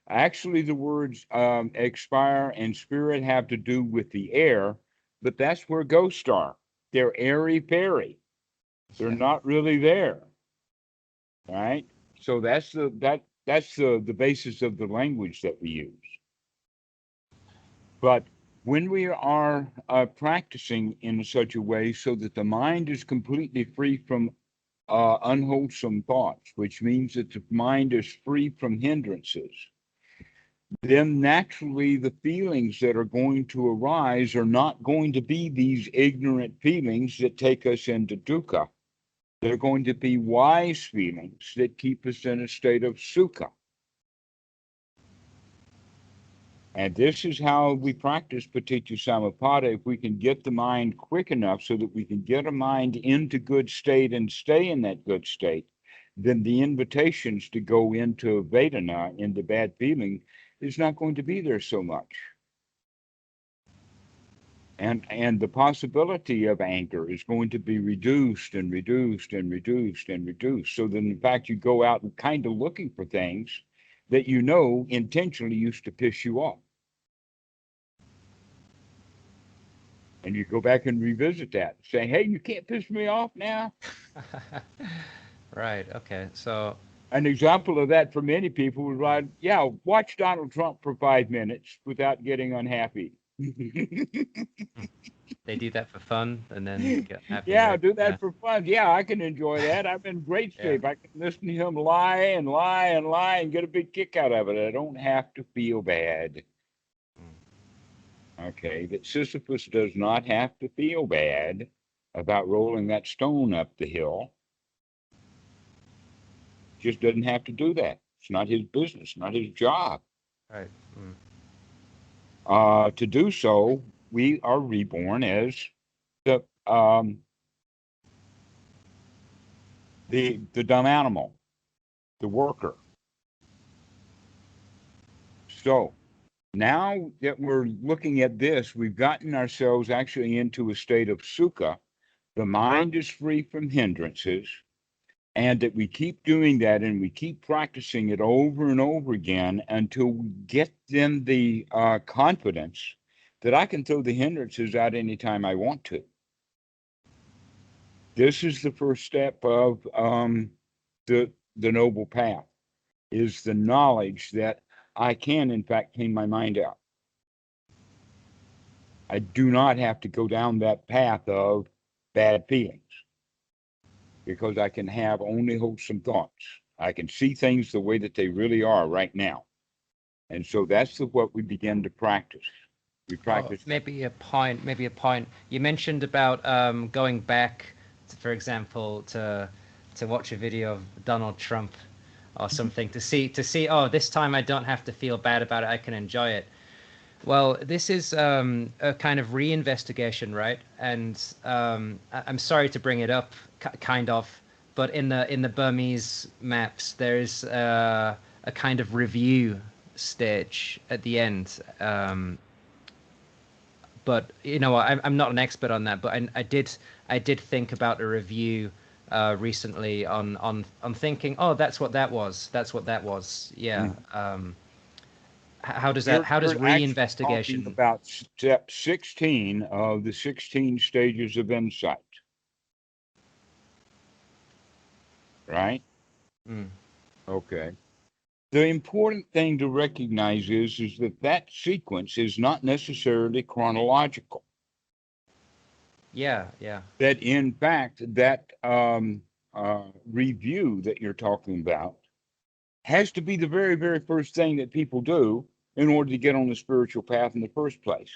Actually, the words expire and spirit have to do with the air, but that's where ghosts are. They're airy-fairy. They're not really there, right? So that's the basis of the language that we use. But when we are practicing in such a way so that the mind is completely free from unwholesome thoughts, which means that the mind is free from hindrances, then naturally the feelings that are going to arise are not going to be these ignorant feelings that take us into dukkha. They're going to be wise feelings that keep us in a state of sukha. And this is how we practice Paticca Samuppada. If we can get the mind quick enough so that we can get a mind into good state and stay in that good state, then the invitations to go into Vēdanā, into bad feeling, is not going to be there so much. And the possibility of anger is going to be reduced and reduced and reduced and reduced. So that in fact you go out and kind of looking for things that you know intentionally used to piss you off. And you go back and revisit that, saying, hey, you can't piss me off now. Right. Okay. So an example of that for many people was like, yeah, watch Donald Trump for 5 minutes without getting unhappy. they do that for fun and then get happy. Yeah, Right? do that for fun. Yeah, I can enjoy that. I'm in great shape. I can listen to him lie and lie and lie and get a big kick out of it. I don't have to feel bad. Okay, that Sisyphus does not have to feel bad about rolling that stone up the hill. Just doesn't have to do that. It's not his business, not his job. Right. To do so, we are reborn as the dumb animal, the worker. So now that we're looking at this, we've gotten ourselves actually into a state of sukha. The mind is free from hindrances, and that we keep doing that and we keep practicing it over and over again until we get them the confidence that I can throw the hindrances out anytime I want to. This is the first step of the noble path, is the knowledge that I can, in fact, clean my mind out. I do not have to go down that path of bad feelings, because I can have only wholesome thoughts. I can see things the way that they really are right now. And so that's what we begin to practice. We practice. Maybe a point. You mentioned about going back, for example, to watch a video of Donald Trump or something to see, oh, this time I don't have to feel bad about it. I can enjoy it. Well, this is a kind of reinvestigation, right? And I'm sorry to bring it up, kind of, but in the Burmese maps, there's a kind of review stage at the end. But I'm not an expert on that, but I did think about a review recently on thinking, oh, that's what that was. Yeah. How does reinvestigation about step 16 of the 16 stages of insight, right? Okay. The important thing to recognize is that sequence is not necessarily chronological. Yeah. That in fact, that review that you're talking about has to be the very, very first thing that people do in order to get on the spiritual path in the first place.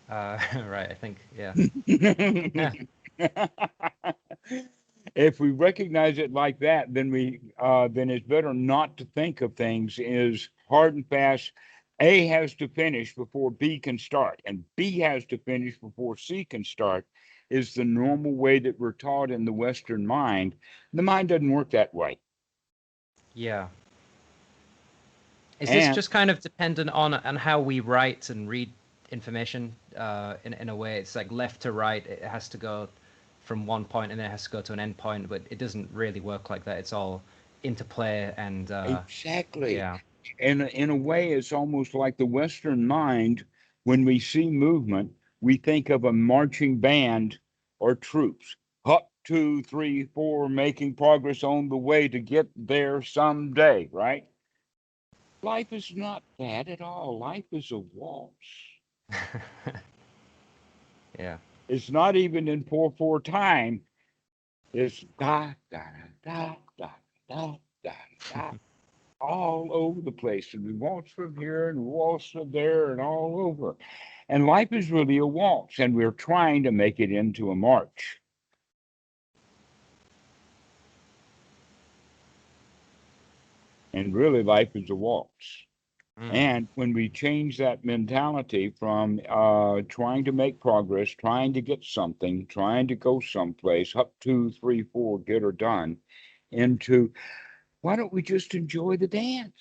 Right, I think, yeah. If we recognize it like that, then it's better not to think of things as hard and fast. A has to finish before B can start, and B has to finish before C can start, is the normal way that we're taught in the Western mind. The mind doesn't work that way. Yeah. Is this just kind of dependent on how we write and read information in a way? It's like left to right. It has to go from one point and then it has to go to an end point, but it doesn't really work like that. It's all interplay and exactly. Yeah. And in a way, it's almost like the Western mind. When we see movement, we think of a marching band or troops. Up, 2, 3, 4, making progress on the way to get there someday, right? Life is not that at all. Life is a waltz. Yeah. It's not even in 4/4 time. It's da da da da da da da all over the place. And we waltz from here and waltz from there and all over. And life is really a waltz, and we're trying to make it into a march. And really, life is a waltz. Mm. And when we change that mentality from trying to make progress, trying to get something, trying to go someplace, up 2, 3, 4, get her done, into why don't we just enjoy the dance?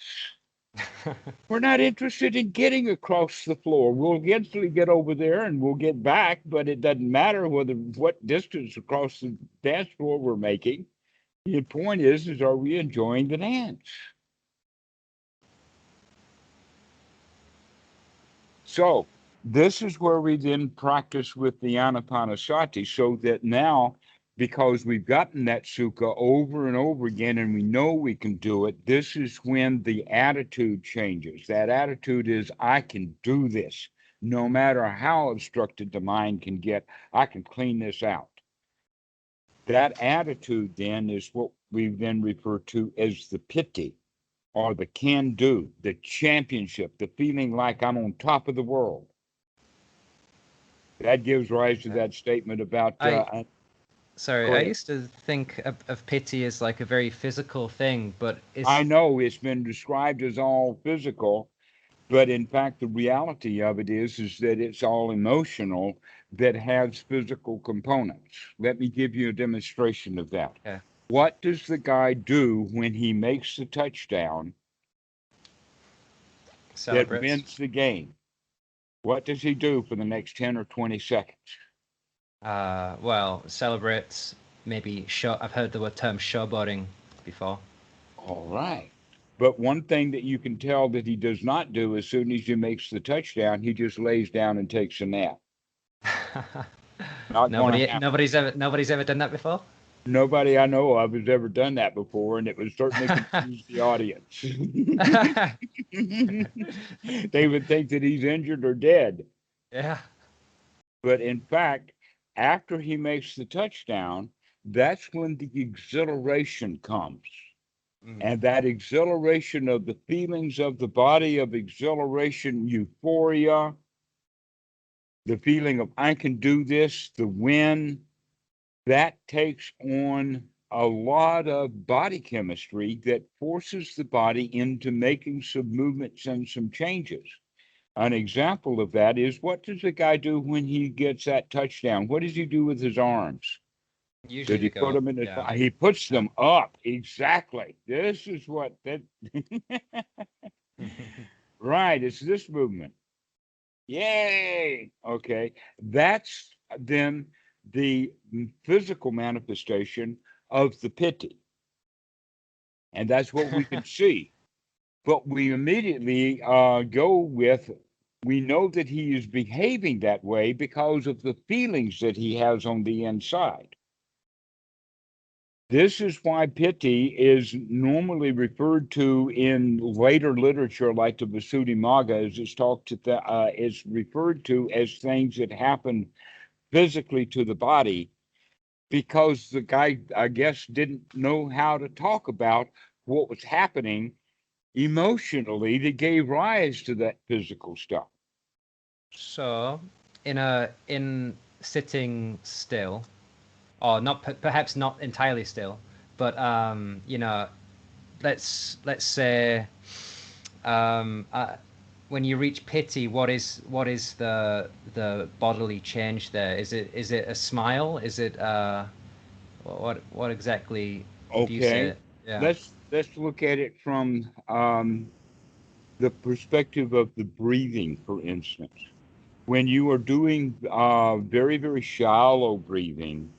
We're not interested in getting across the floor. We'll eventually get over there and we'll get back, but it doesn't matter what distance across the dance floor we're making. The point is are we enjoying the dance? So this is where we then practice with the Anapanasati, so that now, because we've gotten that sukha over and over again and we know we can do it, this is when the attitude changes. That attitude is, I can do this. No matter how obstructed the mind can get, I can clean this out. That attitude then is what we then refer to as the piti, or the can-do, the championship, the feeling like I'm on top of the world. That gives rise to that statement about. Sorry, Go I ahead. used to think of pity as like a very physical thing, but I it's know it's been described as all physical, but in fact, the reality of it is that it's all emotional that has physical components. Let me give you a demonstration of that. okay. What does the guy do when he makes the touchdown that Celebrates. wins the game? What does he do for the next 10 or 20 seconds? Well, celebrates. Maybe show. I've heard the term showboating before. All right. But one thing that you can tell that he does not do, as soon as he makes the touchdown, he just lays down and takes a nap. Not going to happen. Nobody's ever done that before. Nobody I know of has ever done that before, and it would certainly confuse the audience. They would think that he's injured or dead. Yeah. But in fact, after he makes the touchdown, that's when the exhilaration comes. Mm. And that exhilaration of the feelings of the body, of exhilaration, euphoria, the feeling of I can do this, the win, that takes on a lot of body chemistry that forces the body into making some movements and some changes. An example of that is, what does the guy do when he gets that touchdown? What does he do with his arms? Usually Did they he put go up. them in his? Yeah. He puts Yeah. them up. Exactly. This is what that. Right. It's this movement. Yay. Okay. That's then the physical manifestation of the piti, and that's what we can see. But we immediately go with. We know that he is behaving that way because of the feelings that he has on the inside. This is why piti is normally referred to in later literature, like the Visuddhimagga, as it's talked to, is referred to as things that happen physically to the body, because the guy, I guess, didn't know how to talk about what was happening emotionally that gave rise to that physical stuff. So, in sitting still, or not perhaps not entirely still, but let's say when you reach piti, what is the bodily change there? Is it a smile? Is it what exactly would you Okay, say? Yeah. let's look at it from the perspective of the breathing, for instance. When you are doing very, very shallow breathing,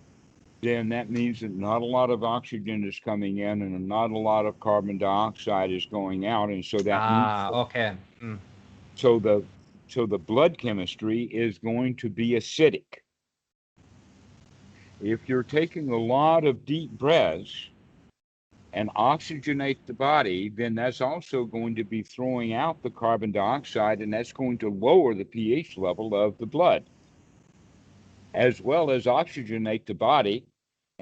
then that means that not a lot of oxygen is coming in and not a lot of carbon dioxide is going out. And so that means Okay. Mm. so the blood chemistry is going to be acidic. If you're taking a lot of deep breaths and oxygenate the body, then that's also going to be throwing out the carbon dioxide, and that's going to lower the pH level of the blood, as well as oxygenate the body.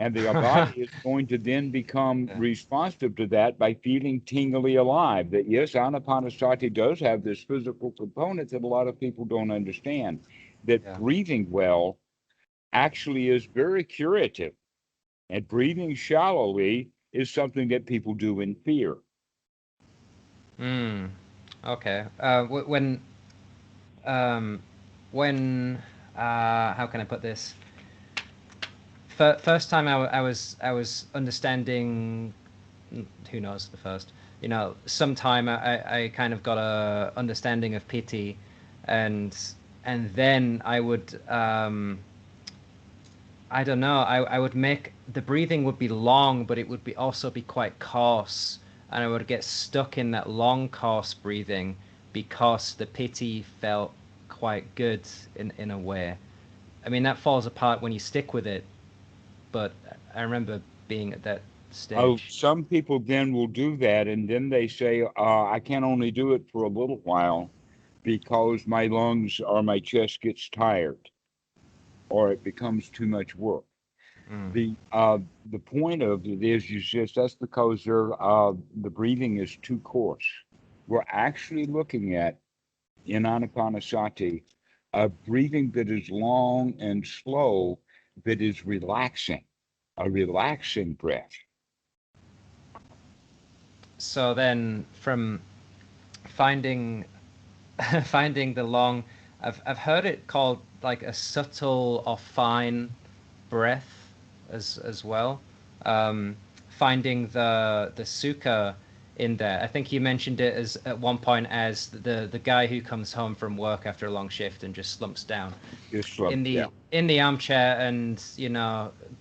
And the body is going to then become Yeah. responsive to that by feeling tingly alive. That yes, Anapanasati does have this physical component that a lot of people don't understand. That Yeah. breathing well actually is very curative. And breathing shallowly is something that people do in fear. Mm. Okay. When how can I put this? First time I was understanding, who knows the first, sometime I kind of got a understanding of piti, and then I would I don't know, I would make the breathing would be long, but it would be also be quite coarse, and I would get stuck in that long coarse breathing because the piti felt quite good in a way. I mean, that falls apart when you stick with it, but I remember being at that Oh, stage. some people then will do that, and then they say, I can only do it for a little while because my lungs or my chest gets tired, or it becomes too much work. Mm. The point of it is just that's because the breathing is too coarse. We're actually looking at in Anapanasati a breathing that is long and slow, that is relaxing, a relaxing breath. So then, from finding finding the long, I've heard it called like a subtle or fine breath as well. Finding the sukha in there. I think you mentioned it as at one point as the guy who comes home from work after a long shift and just slumps down Just slow, yeah. in the armchair, and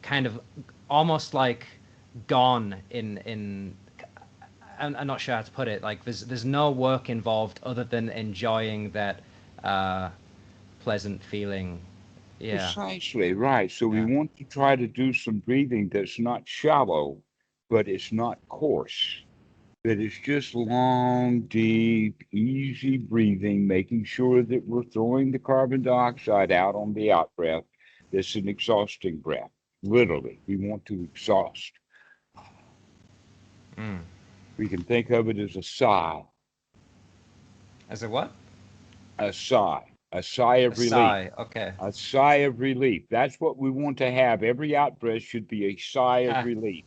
kind of almost like gone in I'm not sure how to put it. Like there's no work involved other than enjoying that uh, pleasant feeling. Yeah, Precisely right. So we yeah. want to try to do some breathing that's not shallow, but it's not coarse. That it's just long, deep, easy breathing, making sure that we're throwing the carbon dioxide out on the out breath. That's an exhausting breath. Literally, we want to exhaust. Mm. We can think of it as a sigh, As a what? a sigh A of relief, sigh. Okay. a sigh of relief. That's what we want to have. Every out breath should be a sigh of Ha. relief.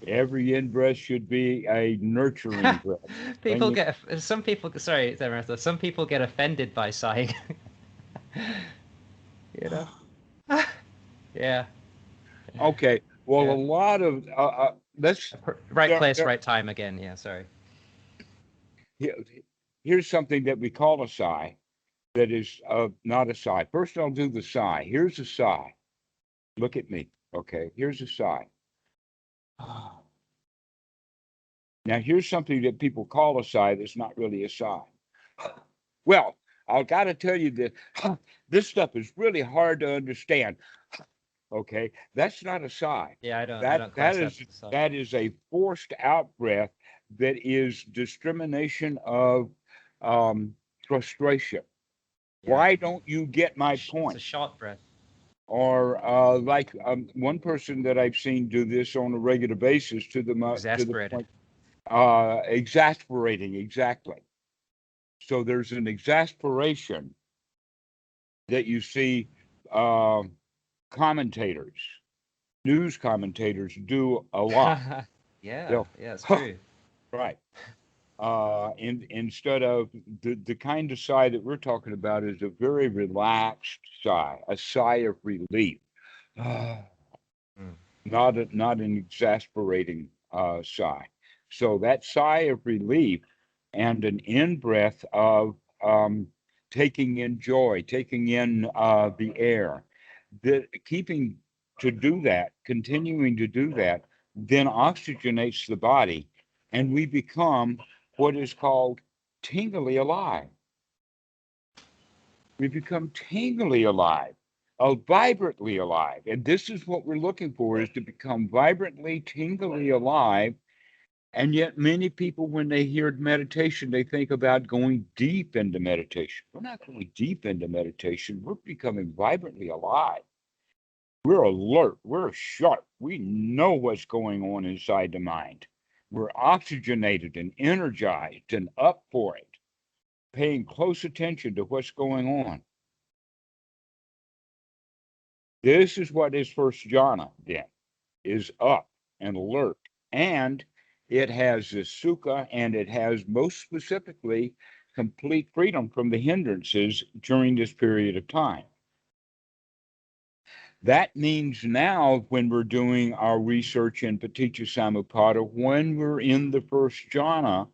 Every in breath should be a nurturing breath. People Bringing, get some people. Sorry, Dhammarato, some people get offended by sighing. you know. Yeah. okay, well, a Yeah. lot of let's Right there, place, there, right time again. Yeah. Sorry. here- here's something that we call a sigh that is not a sigh. First, I'll do the sigh. Here's a sigh. Look at me. Okay, here's a sigh. Now, here's something that people call a sigh that's not really a sigh. Well, I've got to tell you that this stuff is really hard to understand. Okay, that's not a sigh. Yeah, I That don't that class that is as a sigh. that is a forced out breath that is discrimination of frustration. Yeah. Why don't you get my It's a point? short breath. Or like one person that I've seen do this on a regular basis to the Exasperated. point exasperating exactly. So there's an exasperation that you see uh, commentators, news commentators do a lot. Yeah, They'll, yeah, it's true. right. Instead of the kind of sigh that we're talking about is a very relaxed sigh, a sigh of relief, Mm. not an exasperating sigh. So that sigh of relief and an in breath of taking in joy, taking in the air, keeping to do that, continuing to do that, then oxygenates the body, and we become what is called tingly alive. We become tingly alive, vibrantly alive. And this is what we're looking for, is to become vibrantly, tingly alive. And yet many people, when they hear meditation, they think about going deep into meditation. We're not going deep into meditation. We're becoming vibrantly alive. We're alert. We're sharp. We know what's going on inside the mind. We're oxygenated and energized and up for it, paying close attention to what's going on. This is what is first jhana then, is up and alert. And it has the sukha, and it has most specifically complete freedom from the hindrances during this period of time. That means now when we're doing our research in Paticca Samuppada, when we're in the first jhana,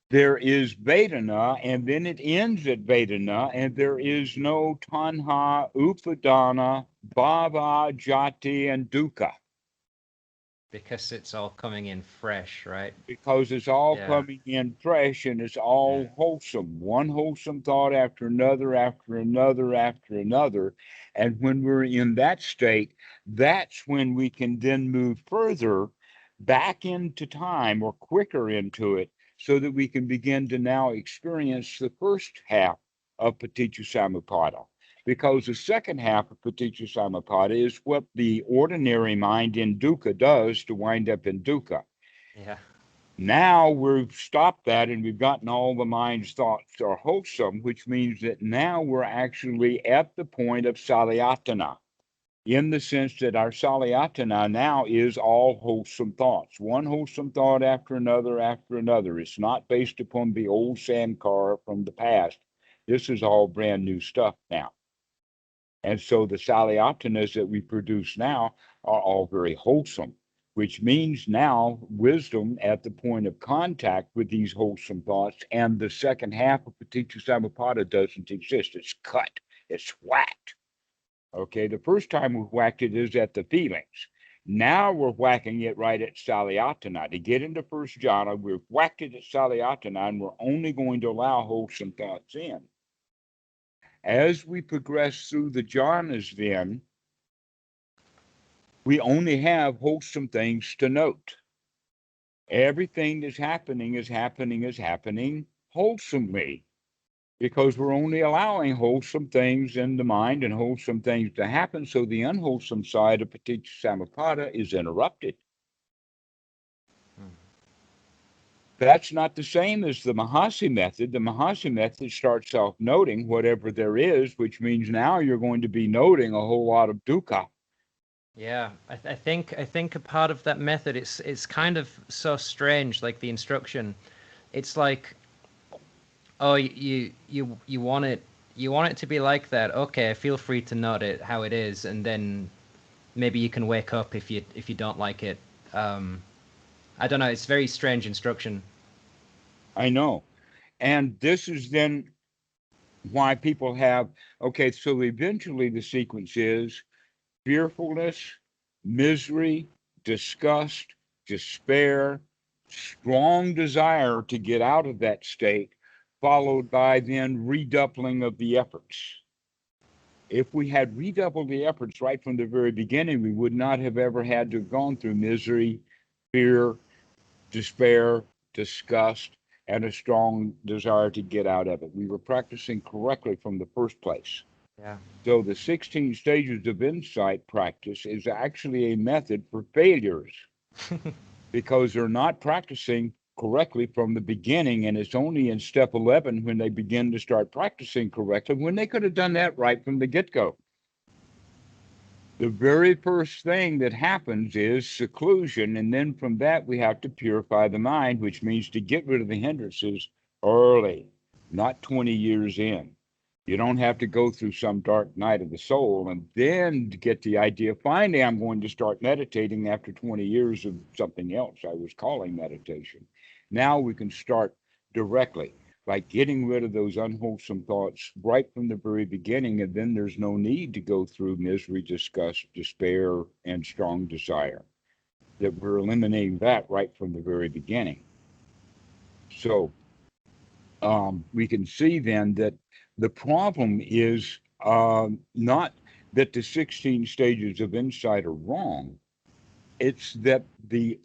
there is Vēdanā, and then it ends at Vēdanā, and there is no Taṇhā, Upādāna, bhava, jati, and dukkha. Because it's all coming in fresh, right? Because it's all coming in fresh, and it's all wholesome. One wholesome thought after another, after another, after another. And when we're in that state, that's when we can then move further back into time, or quicker into it, so that we can begin to now experience the first half of Paticca Samuppada. Because the second half of Paticca Samuppada is what the ordinary mind in dukkha does to wind up in dukkha. Yeah. Now we've stopped that, and we've gotten all the mind's thoughts are wholesome, which means that now we're actually at the point of salayatana, in the sense that our salayatana now is all wholesome thoughts, one wholesome thought after another after another. It's not based upon the old samkara from the past. This is all brand new stuff now. And so the salayatanas that we produce now are all very wholesome, which means now wisdom at the point of contact with these wholesome thoughts, and the second half of Paticca Samuppada doesn't exist. It's cut, it's whacked. Okay, the first time we whacked it is at the feelings. Now we're whacking it right at salayatana. To get into first jhana, we've whacked it at salayatana, and we're only going to allow wholesome thoughts in. As we progress through the jhanas, then, we only have wholesome things to note. Everything that's happening is happening wholesomely, because we're only allowing wholesome things in the mind and wholesome things to happen, so the unwholesome side of Paticca Samuppada is interrupted. That's not the same as the Mahasi method. The Mahasi method starts off noting whatever there is, which means now you're going to be noting a whole lot of dukkha. Yeah, I think a part of that method, it's kind of so strange, like the instruction. It's like, oh, you want it to be like that. Okay, feel free to note it how it is, and then maybe you can wake up if you don't like it. I don't know. It's very strange instruction. I know. And this is then why people have, okay, so eventually the sequence is fearfulness, misery, disgust, despair, strong desire to get out of that state, followed by then redoubling of the efforts. If we had redoubled the efforts right from the very beginning, we would not have ever had to have gone through misery, fear, despair, disgust, and a strong desire to get out of it. We were practicing correctly from the first place. Yeah. So the 16 stages of insight practice is actually a method for failures because they're not practicing correctly from the beginning, and it's only in step 11 when they begin to start practicing correctly, when they could have done that right from the get-go. The very first thing that happens is seclusion, and then from that we have to purify the mind, which means to get rid of the hindrances early, not 20 years in. You don't have to go through some dark night of the soul and then get the idea, finally I'm going to start meditating after 20 years of something else I was calling meditation. Now we can start directly by getting rid of those unwholesome thoughts right from the very beginning, and then there's no need to go through misery, disgust, despair, and strong desire. That we're eliminating that right from the very beginning. So we can see then that the problem is not that the 16 stages of insight are wrong. It's that the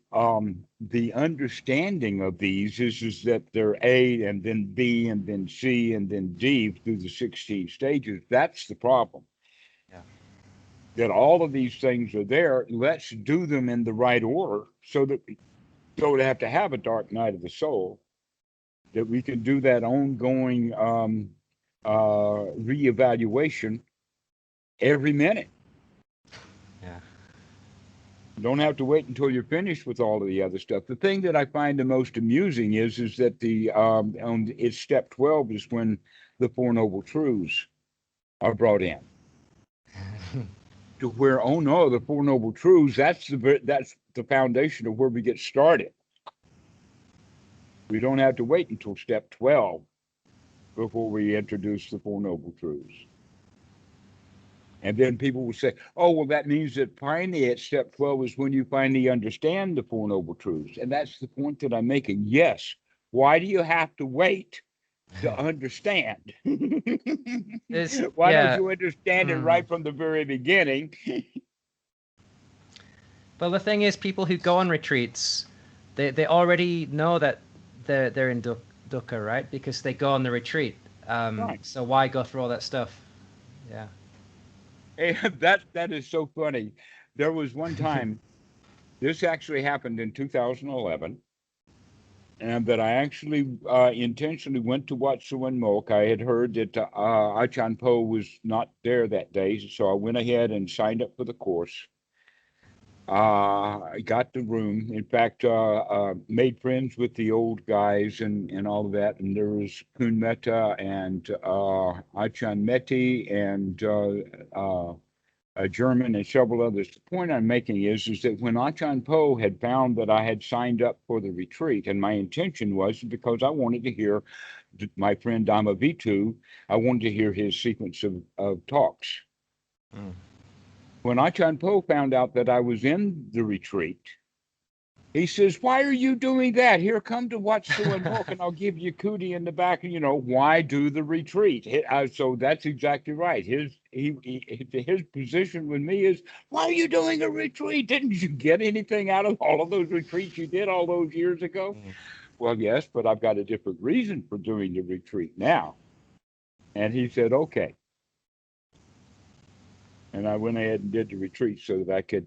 understanding of these is that they're A and then B and then C and then D through the 16 stages. That's the problem. Yeah. That all of these things are there. Let's do them in the right order so that we don't have to have a dark night of the soul. That we can do that ongoing reevaluation every minute. Yeah. You don't have to wait until you're finished with all of the other stuff. The thing that I find the most amusing is that it's step 12 is when the Four Noble Truths are brought in. To where, oh no, the Four Noble Truths, that's the foundation of where we get started. We don't have to wait until step 12 before we introduce the Four Noble Truths. And then people will say, oh, well, that means that finally at step 12 is when you finally understand the Four Noble Truths. And that's the point that I'm making. Yes. Why do you have to wait to understand? Why don't you understand it right from the very beginning? Well, the thing is, people who go on retreats, they already know that they're in dukkha, right? Because they go on the retreat. Right. So why go through all that stuff? Yeah. And that is so funny. There was one time, this actually happened in 2011, and that I actually intentionally went to Wat Suan Mok. I had heard that Achan Po was not there that day, so I went ahead and signed up for the course. I got the room. In fact, made friends with the old guys and all of that. And there was Kun Metta and Achan Meti and a German and several others. The point I'm making is that when Achan Po had found that I had signed up for the retreat, and my intention was because I wanted to hear my friend Dhammarato, I wanted to hear his sequence of talks. When Achan Po found out that I was in the retreat, he says, why are you doing that? Here, come to Wat Suan Mok and I'll give you cootie in the back. And, why do the retreat? So that's exactly right. His position with me is, why are you doing a retreat? Didn't you get anything out of all of those retreats you did all those years ago? Well, yes, but I've got a different reason for doing the retreat now. And he said, okay. And I went ahead and did the retreat so that I could.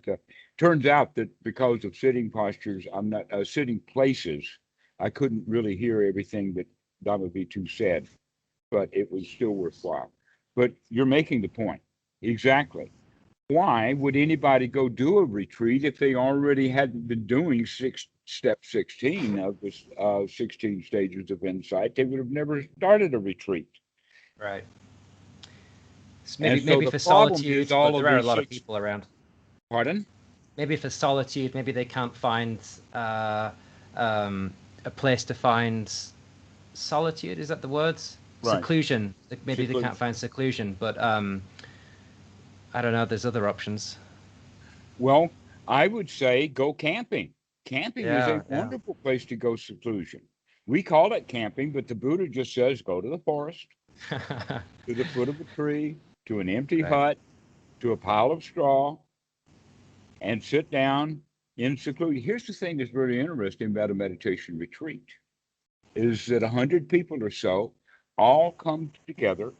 Turns out that because of sitting postures, I'm not sitting places. I couldn't really hear everything that Dhammarato said, but it was still worthwhile. But you're making the point exactly. Why would anybody go do a retreat if they already hadn't been doing step 16 of the 16 stages of insight? They would have never started a retreat. Right. Maybe for solitude, but there are a lot of people around. Pardon? Maybe for solitude, maybe they can't find a place to find solitude. Is that the words? Right. Seclusion. Maybe they can't find seclusion, but I don't know. There's other options. Well, I would say go camping. Camping is a wonderful place to go seclusion. We call it camping, but the Buddha just says go to the forest, to the foot of a tree, to an empty hut, to a pile of straw, and sit down in seclusion. Here's the thing that's really interesting about a meditation retreat, is that 100 people or so all come together.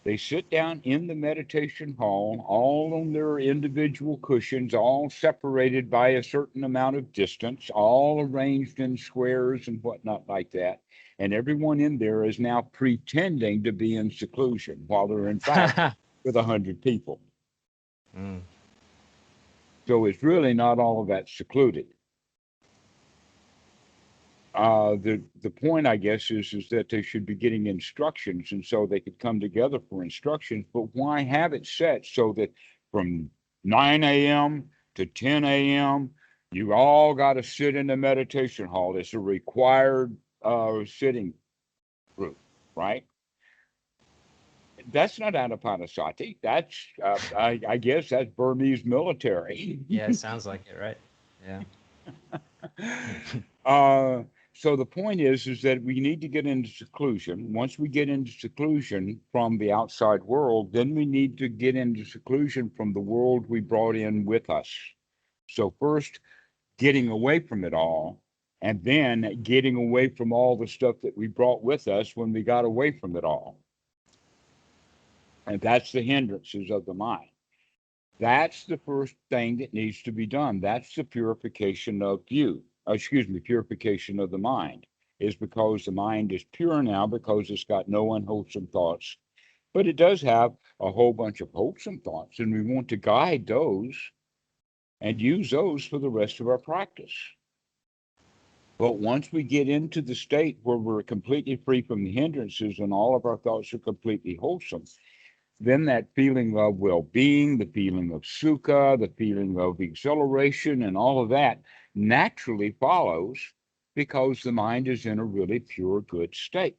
They sit down in the meditation hall, all on their individual cushions, all separated by a certain amount of distance, all arranged in squares and whatnot like that. And everyone in there is now pretending to be in seclusion while they're in fact with 100 people. So it's really not all of that secluded. The point, I guess, is that they should be getting instructions, and so they could come together for instructions. But why have it set so that from 9 a.m. to 10 a.m. you all got to sit in the meditation hall? It's a required sitting group, right? That's not Anapanasati. That's I guess that's Burmese military. Yeah, it sounds like it, right? Yeah. So the point is that we need to get into seclusion. Once we get into seclusion from the outside world, then we need to get into seclusion from the world we brought in with us. So first, getting away from it all, and then getting away from all the stuff that we brought with us when we got away from it all. And that's the hindrances of the mind. That's the first thing that needs to be done. That's the purification of purification of the mind, is because the mind is pure now because it's got no unwholesome thoughts. But it does have a whole bunch of wholesome thoughts, and we want to guide those and use those for the rest of our practice. But once we get into the state where we're completely free from the hindrances and all of our thoughts are completely wholesome, then that feeling of well-being, the feeling of sukha, the feeling of exhilaration, and all of that naturally follows, because the mind is in a really pure, good state.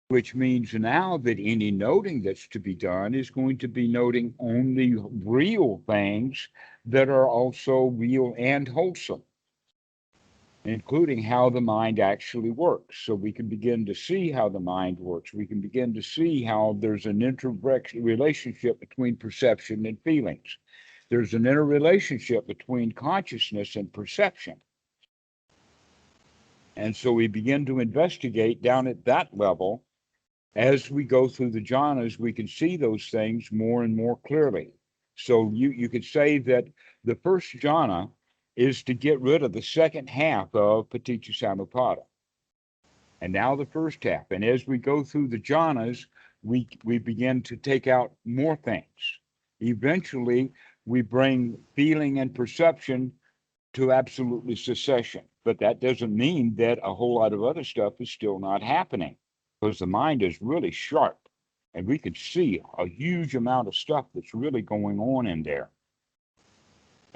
Which means now that any noting that's to be done is going to be noting only real things that are also real and wholesome, including how the mind actually works. So we can begin to see how the mind works. We can begin to see how there's an interrelationship between perception and feelings. There's an interrelationship between consciousness and perception. And so we begin to investigate down at that level. As we go through the jhanas, we can see those things more and more clearly. So you could say that the first jhana is to get rid of the second half of Paticca Samuppada. And now the first half. And as we go through the jhanas, we begin to take out more things. Eventually, we bring feeling and perception to absolutely cessation. But that doesn't mean that a whole lot of other stuff is still not happening, because the mind is really sharp and we can see a huge amount of stuff that's really going on in there.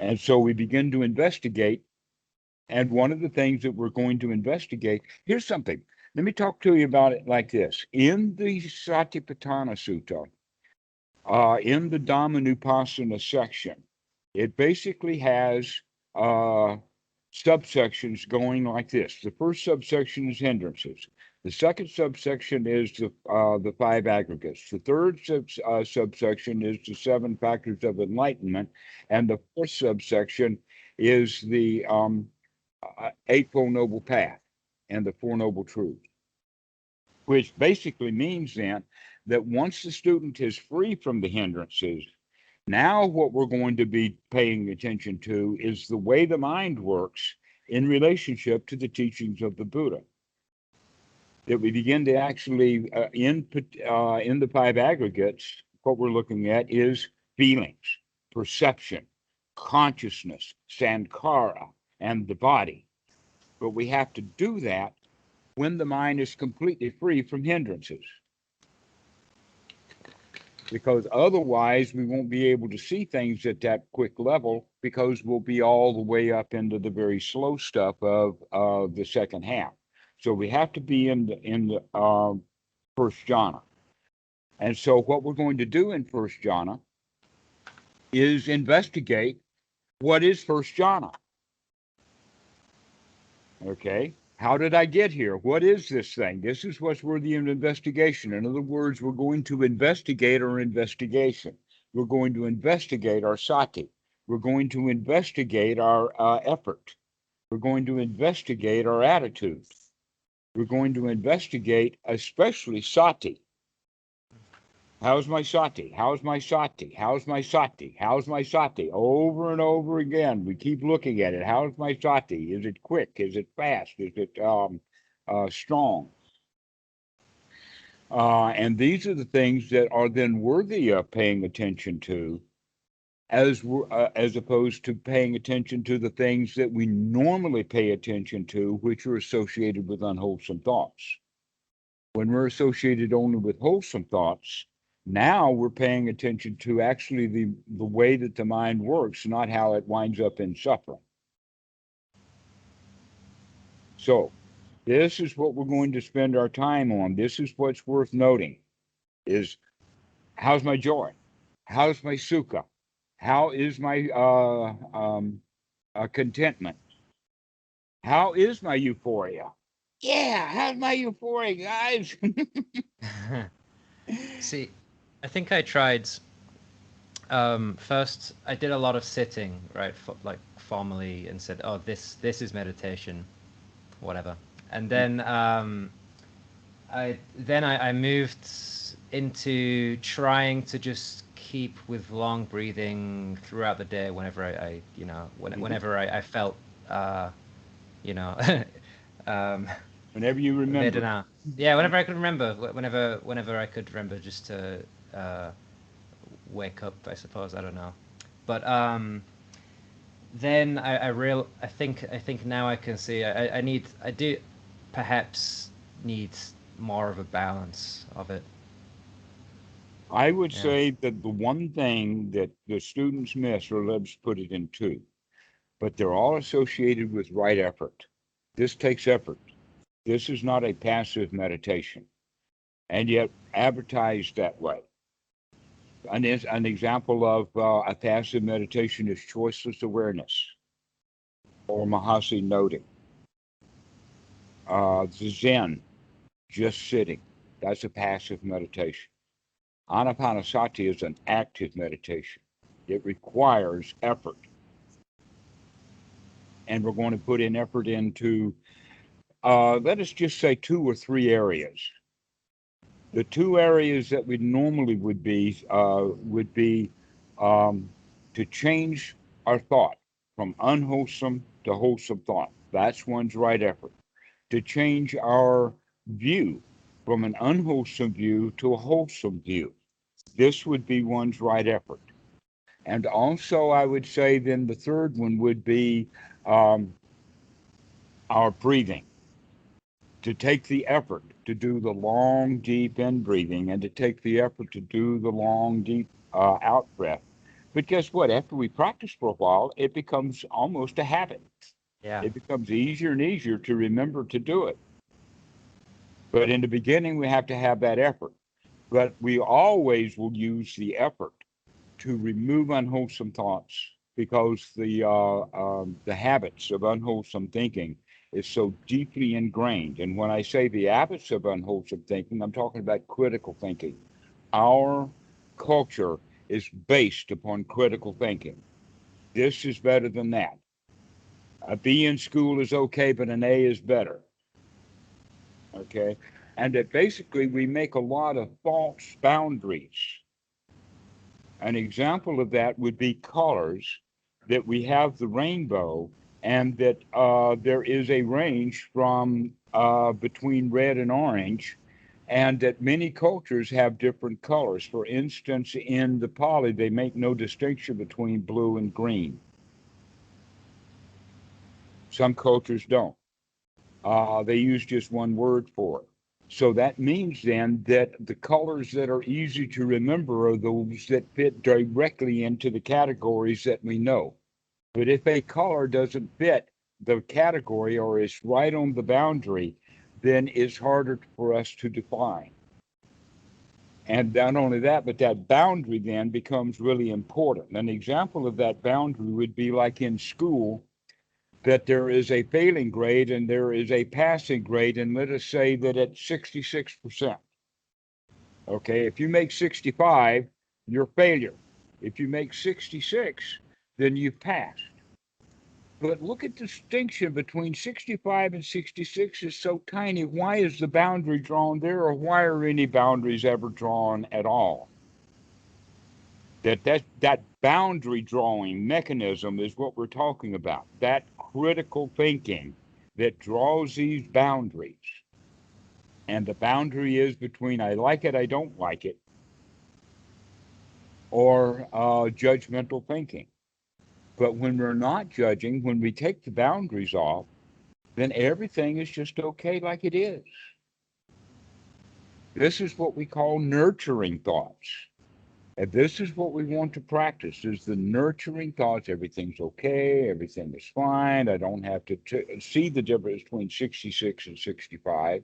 And so we begin to investigate. And one of the things that we're going to investigate, here's something. Let me talk to you about it like this. In the Satipatthana Sutta, in the Dhammanupassana section, it basically has subsections going like this. The first subsection is hindrances. The second subsection is the five aggregates. The third subsection is the seven factors of enlightenment. And the fourth subsection is the Eightfold Noble Path and the Four Noble Truths, which basically means then that once the student is free from the hindrances, now what we're going to be paying attention to is the way the mind works in relationship to the teachings of the Buddha. That we begin to actually, in the five aggregates, what we're looking at is feelings, perception, consciousness, sankhara, and the body. But we have to do that when the mind is completely free from hindrances. Because otherwise we won't be able to see things at that quick level, because we'll be all the way up into the very slow stuff of the second half. So we have to be in the first jhana. And so what we're going to do in first jhana is investigate what is first jhana. Okay, how did I get here? What is this thing? This is what's worthy of investigation. In other words, we're going to investigate our investigation. We're going to investigate our sati. We're going to investigate our effort. We're going to investigate our attitude. We're going to investigate especially sati. How's my sati? How's my sati? How's my sati? How's my sati? Over and over again, we keep looking at it. How's my sati? Is it quick? Is it fast? Is it strong? And these are the things that are then worthy of paying attention to, as opposed to paying attention to the things that we normally pay attention to, which are associated with unwholesome thoughts. When we're associated only with wholesome thoughts, now we're paying attention to actually the way that the mind works, not how it winds up in suffering. So this is what we're going to spend our time on. This is what's worth noting, is how's my joy? How's my sukha? How is my contentment? How is my euphoria? Yeah, how's my euphoria, guys? See, I think I tried. First, I did a lot of sitting, right, like formally, and said, "Oh, this is meditation, whatever." And then I moved into trying to just keep with long breathing throughout the day whenever whenever I felt, Whenever you remember. Vēdanā. Yeah, whenever I could remember, whenever I could remember, just to wake up, I suppose. I don't know, but then I think now I can see I do perhaps need more of a balance of it. I would Yeah. say that the one thing that the students miss, or let's put it in two, but they're all associated with right effort. This takes effort. This is not a passive meditation, and yet advertised that way. An example of a passive meditation is choiceless awareness or Mahasi noting. Zen, just sitting. That's a passive meditation. Anapanasati is an active meditation. It requires effort. And we're going to put in effort into, let us just say, 2 or 3 areas. The 2 areas that we normally would be to change our thought from unwholesome to wholesome thought. That's one's right effort. To change our view from an unwholesome view to a wholesome view. This would be one's right effort. And also, I would say then the third one would be our breathing. To take the effort to do the long, deep in breathing and to take the effort to do the long, deep out breath. But guess what? After we practice for a while, it becomes almost a habit. Yeah. It becomes easier and easier to remember to do it. But in the beginning, we have to have that effort. But we always will use the effort to remove unwholesome thoughts because the habits of unwholesome thinking is so deeply ingrained. And when I say the habits of unwholesome thinking, I'm talking about critical thinking. Our culture is based upon critical thinking. This is better than that. A B in school is okay, but an A is better. Okay. And that basically we make a lot of false boundaries. An example of that would be colors, that we have the rainbow, and that there is a range from between red and orange, and that many cultures have different colors. For instance, in the Pali, they make no distinction between blue and green. Some cultures don't. They use just one word for it. So that means then that the colors that are easy to remember are those that fit directly into the categories that we know. But if a color doesn't fit the category or is right on the boundary, then it's harder for us to define. And not only that, but that boundary then becomes really important. An example of that boundary would be like in school, that there is a failing grade and there is a passing grade, and let us say that it's 66%. Okay, if you make 65, you're a failure. If you make 66, then you've passed. But look at the distinction between 65 and 66 is so tiny. Why is the boundary drawn there, or why are any boundaries ever drawn at all? That boundary drawing mechanism is what we're talking about. That critical thinking that draws these boundaries. And the boundary is between I like it, I don't like it, or judgmental thinking. But when we're not judging, when we take the boundaries off, then everything is just okay like it is. This is what we call nurturing thoughts. And this is what we want to practice, is the nurturing thoughts. Everything's okay. Everything is fine. I don't have to see the difference between 66 and 65.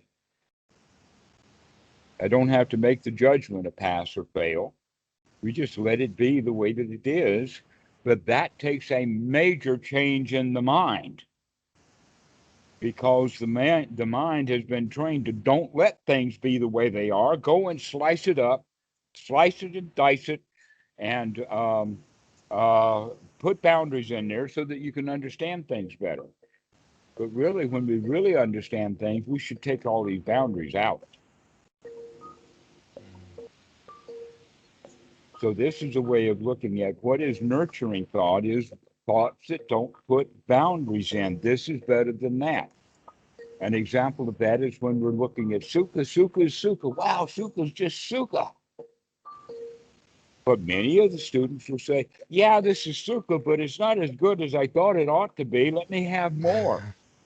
I don't have to make the judgment of pass or fail. We just let it be the way that it is. But that takes a major change in the mind, because the mind has been trained to don't let things be the way they are. Go and slice it up, slice it and dice it, and put boundaries in there so that you can understand things better. But really, when we really understand things, we should take all these boundaries out. So this is a way of looking at what is nurturing thought, is thoughts that don't put boundaries in. This is better than that. An example of that is when we're looking at sukha. Sukha is sukha. Wow, sukha is just sukha. But many of the students will say, yeah, this is sukha, but it's not as good as I thought it ought to be. Let me have more.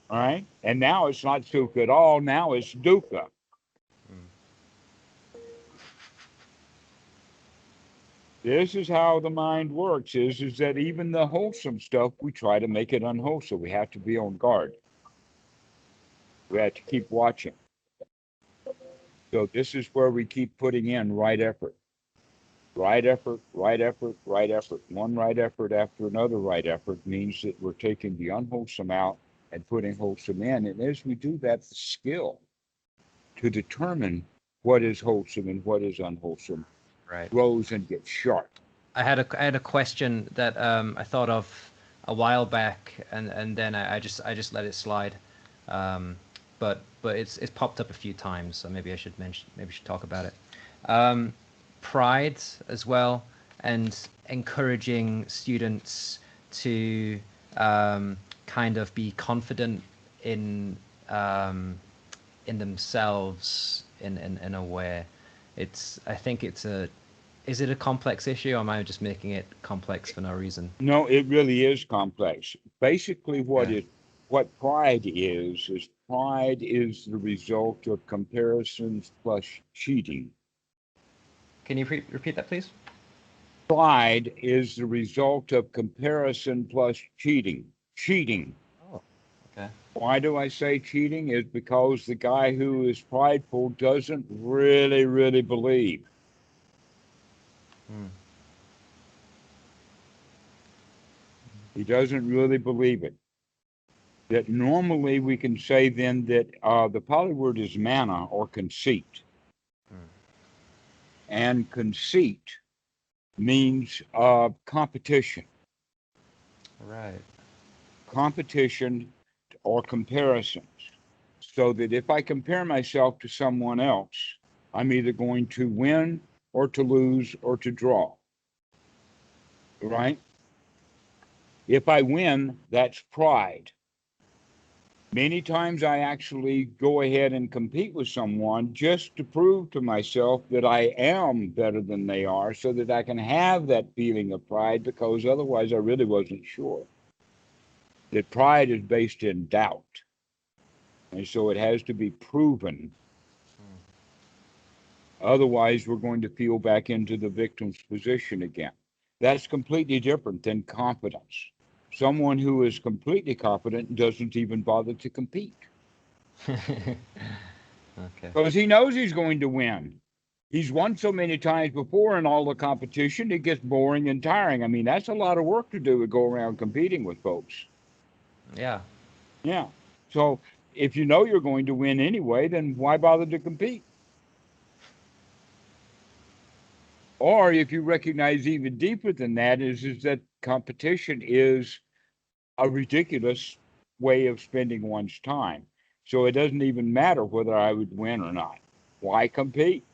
All right. And now it's not sukha at all. Now it's dukkha. This is how the mind works, is that even the wholesome stuff, we try to make it unwholesome. We have to be on guard. We have to keep watching. So this is where we keep putting in right effort. Right effort, right effort, right effort. One right effort after another right effort means that we're taking the unwholesome out and putting wholesome in. And as we do that, the skill to determine what is wholesome and what is unwholesome grows and gets sharp. I had a question that I thought of a while back, and then I just let it slide. But it's popped up a few times, so maybe I should talk about it. Pride as well, and encouraging students to kind of be confident in themselves in a way. I think it's is it a complex issue, or am I just making it complex for no reason? No, it really is complex. Basically, what pride is pride is the result of comparisons plus cheating. Can you repeat that, please? Pride is the result of comparison plus cheating. Cheating. Oh, okay. Why do I say cheating? Is because the guy who is prideful doesn't really, really believe. He doesn't really believe it. That normally we can say then that the Pali word is mana, or conceit. And conceit means competition. Right. Competition or comparisons. So that if I compare myself to someone else, I'm either going to win or to lose or to draw. Right? If I win, that's pride. Many times I actually go ahead and compete with someone just to prove to myself that I am better than they are, so that I can have that feeling of pride, because otherwise I really wasn't sure. That pride is based in doubt. And so it has to be proven. Otherwise, we're going to feel back into the victim's position again. That's completely different than confidence. Someone who is completely confident doesn't even bother to compete. Okay. Because he knows he's going to win. He's won so many times before in all the competition, it gets boring and tiring. I mean, that's a lot of work to do to go around competing with folks. Yeah. Yeah. So if you know you're going to win anyway, then why bother to compete? Or if you recognize even deeper than that, is that competition is a ridiculous way of spending one's time. So it doesn't even matter whether I would win or not. Why compete?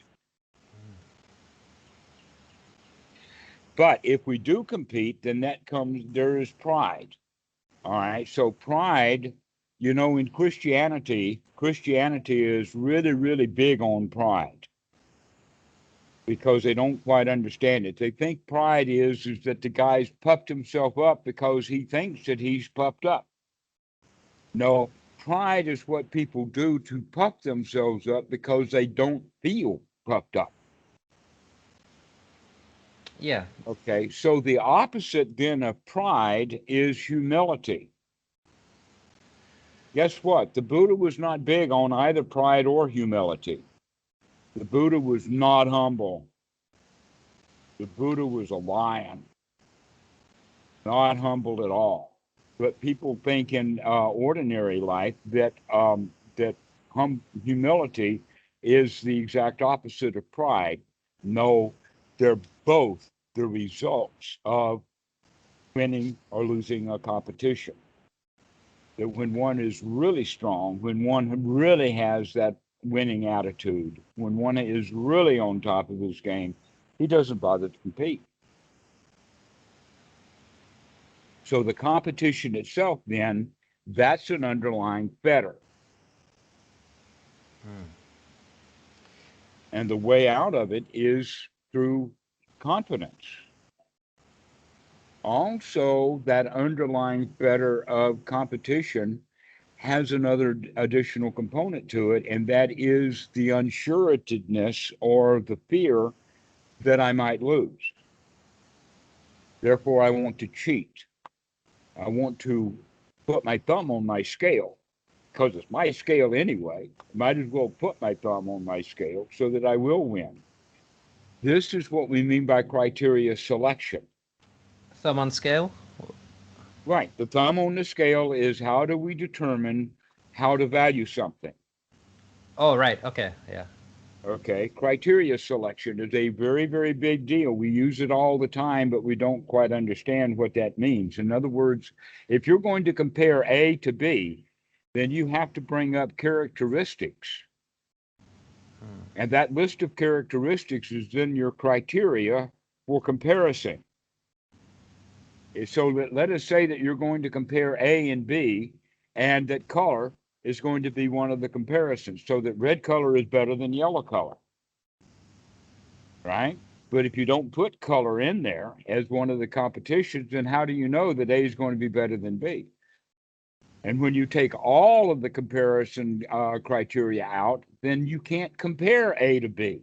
But if we do compete, then there is pride. All right. So pride, in Christianity is really, really big on pride, because they don't quite understand it. They think pride is that the guy's puffed himself up because he thinks that he's puffed up. No, pride is what people do to puff themselves up because they don't feel puffed up. Yeah. Okay, so the opposite then of pride is humility. Guess what? The Buddha was not big on either pride or humility. The Buddha was not humble. The Buddha was a lion, not humble at all. But people think in ordinary life that humility is the exact opposite of pride. No, they're both the results of winning or losing a competition. That when one is really strong, when one really has that winning attitude, when one is really on top of his game, he doesn't bother to compete. So the competition itself, then, that's an underlying fetter. And the way out of it is through confidence. Also, that underlying fetter of competition has another additional component to it, and that is the unsuretedness or the fear that I might lose. Therefore, I want to cheat. I want to put my thumb on my scale, because it's my scale anyway. Might as well put my thumb on my scale so that I will win. This is what we mean by criteria selection. Thumb on scale? Right. The thumb on the scale is how do we determine how to value something? Oh, right. Okay. Yeah. Okay. Criteria selection is a very, very big deal. We use it all the time, but we don't quite understand what that means. In other words, if you're going to compare A to B, then you have to bring up characteristics. And that list of characteristics is then your criteria for comparison. So let us say that you're going to compare A and B, and that color is going to be one of the comparisons, so that red color is better than yellow color, right? But if you don't put color in there as one of the competitions, then how do you know that A is going to be better than B? And when you take all of the comparison criteria out, then you can't compare A to B.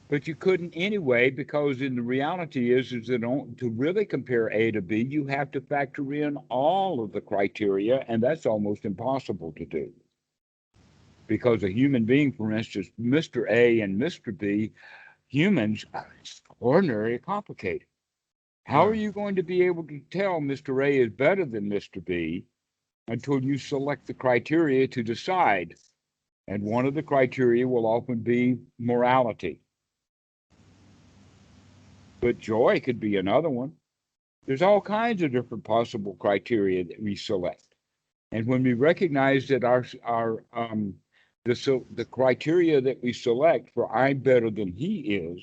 But you couldn't anyway, because in the reality is that to really compare A to B, you have to factor in all of the criteria, and that's almost impossible to do. Because a human being, for instance, Mr. A and Mr. B, humans are extraordinarily complicated. How are you going to be able to tell Mr. A is better than Mr. B until you select the criteria to decide? And one of the criteria will often be morality. But joy could be another one. There's all kinds of different possible criteria that we select. And when we recognize that the criteria that we select for I'm better than he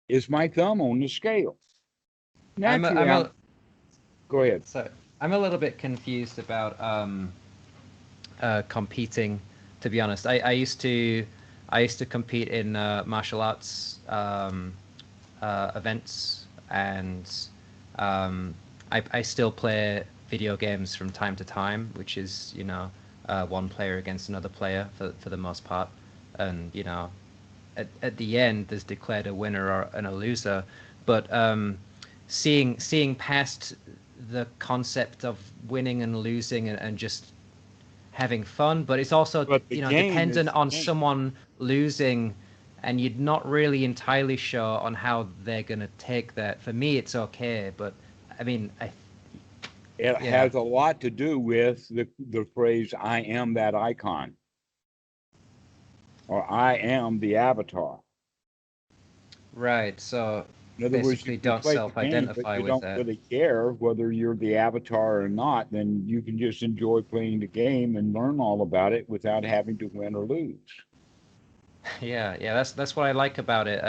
is my thumb on the scale. Naturally, go ahead. So I'm a little bit confused about competing. To be honest, I used to compete in martial arts events, and I still play video games from time to time, which is one player against another player for the most part, and at the end there's declared a winner and a loser. But seeing past the concept of winning and losing and just having fun, but it's also dependent on someone losing, and you're not really entirely sure on how they're going to take that. For me, it's okay, but I mean, it has a lot to do with the phrase "I am that icon," or "I am the avatar." Right. So in other basically, words, don't self-identify with that. You don't really care whether you're the avatar or not. Then you can just enjoy playing the game and learn all about it without having to win or lose. Yeah, that's what I like about it.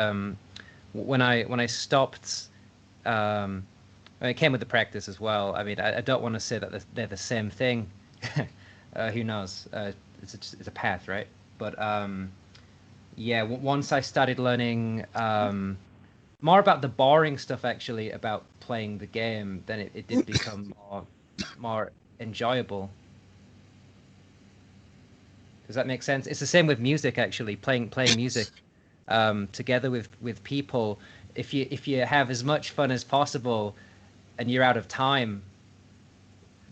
When I stopped, it came with the practice as well. I mean, I don't want to say that they're the same thing. Who knows? It's a path, right? But once I started learning more about the boring stuff, actually, about playing the game, then it did become more enjoyable. Does that make sense? It's the same with music, actually. Playing music together with people. If you have as much fun as possible, and you're out of time,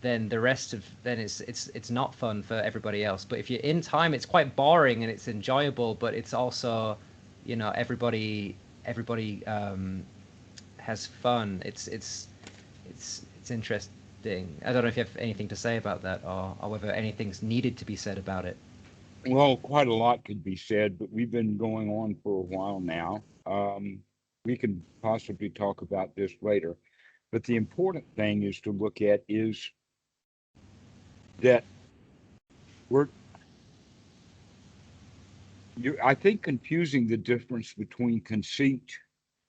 then it's not fun for everybody else. But if you're in time, it's quite boring and it's enjoyable, but it's also, everybody has fun. It's interesting. I don't know if you have anything to say about that, or whether anything's needed to be said about it. Well, quite a lot could be said, but we've been going on for a while now. We can possibly talk about this later. But the important thing is to look at is that I think, confusing the difference between conceit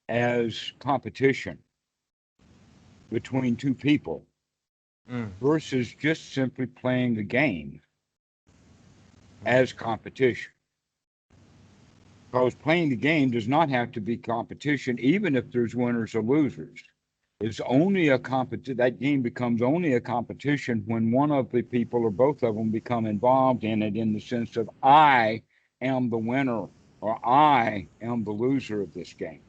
as competition between two people versus just simply playing the game as competition. Because playing the game does not have to be competition, even if there's winners or losers. It's only a that game becomes only a competition when one of the people or both of them become involved in it, in the sense of, I am the winner or I am the loser of this game,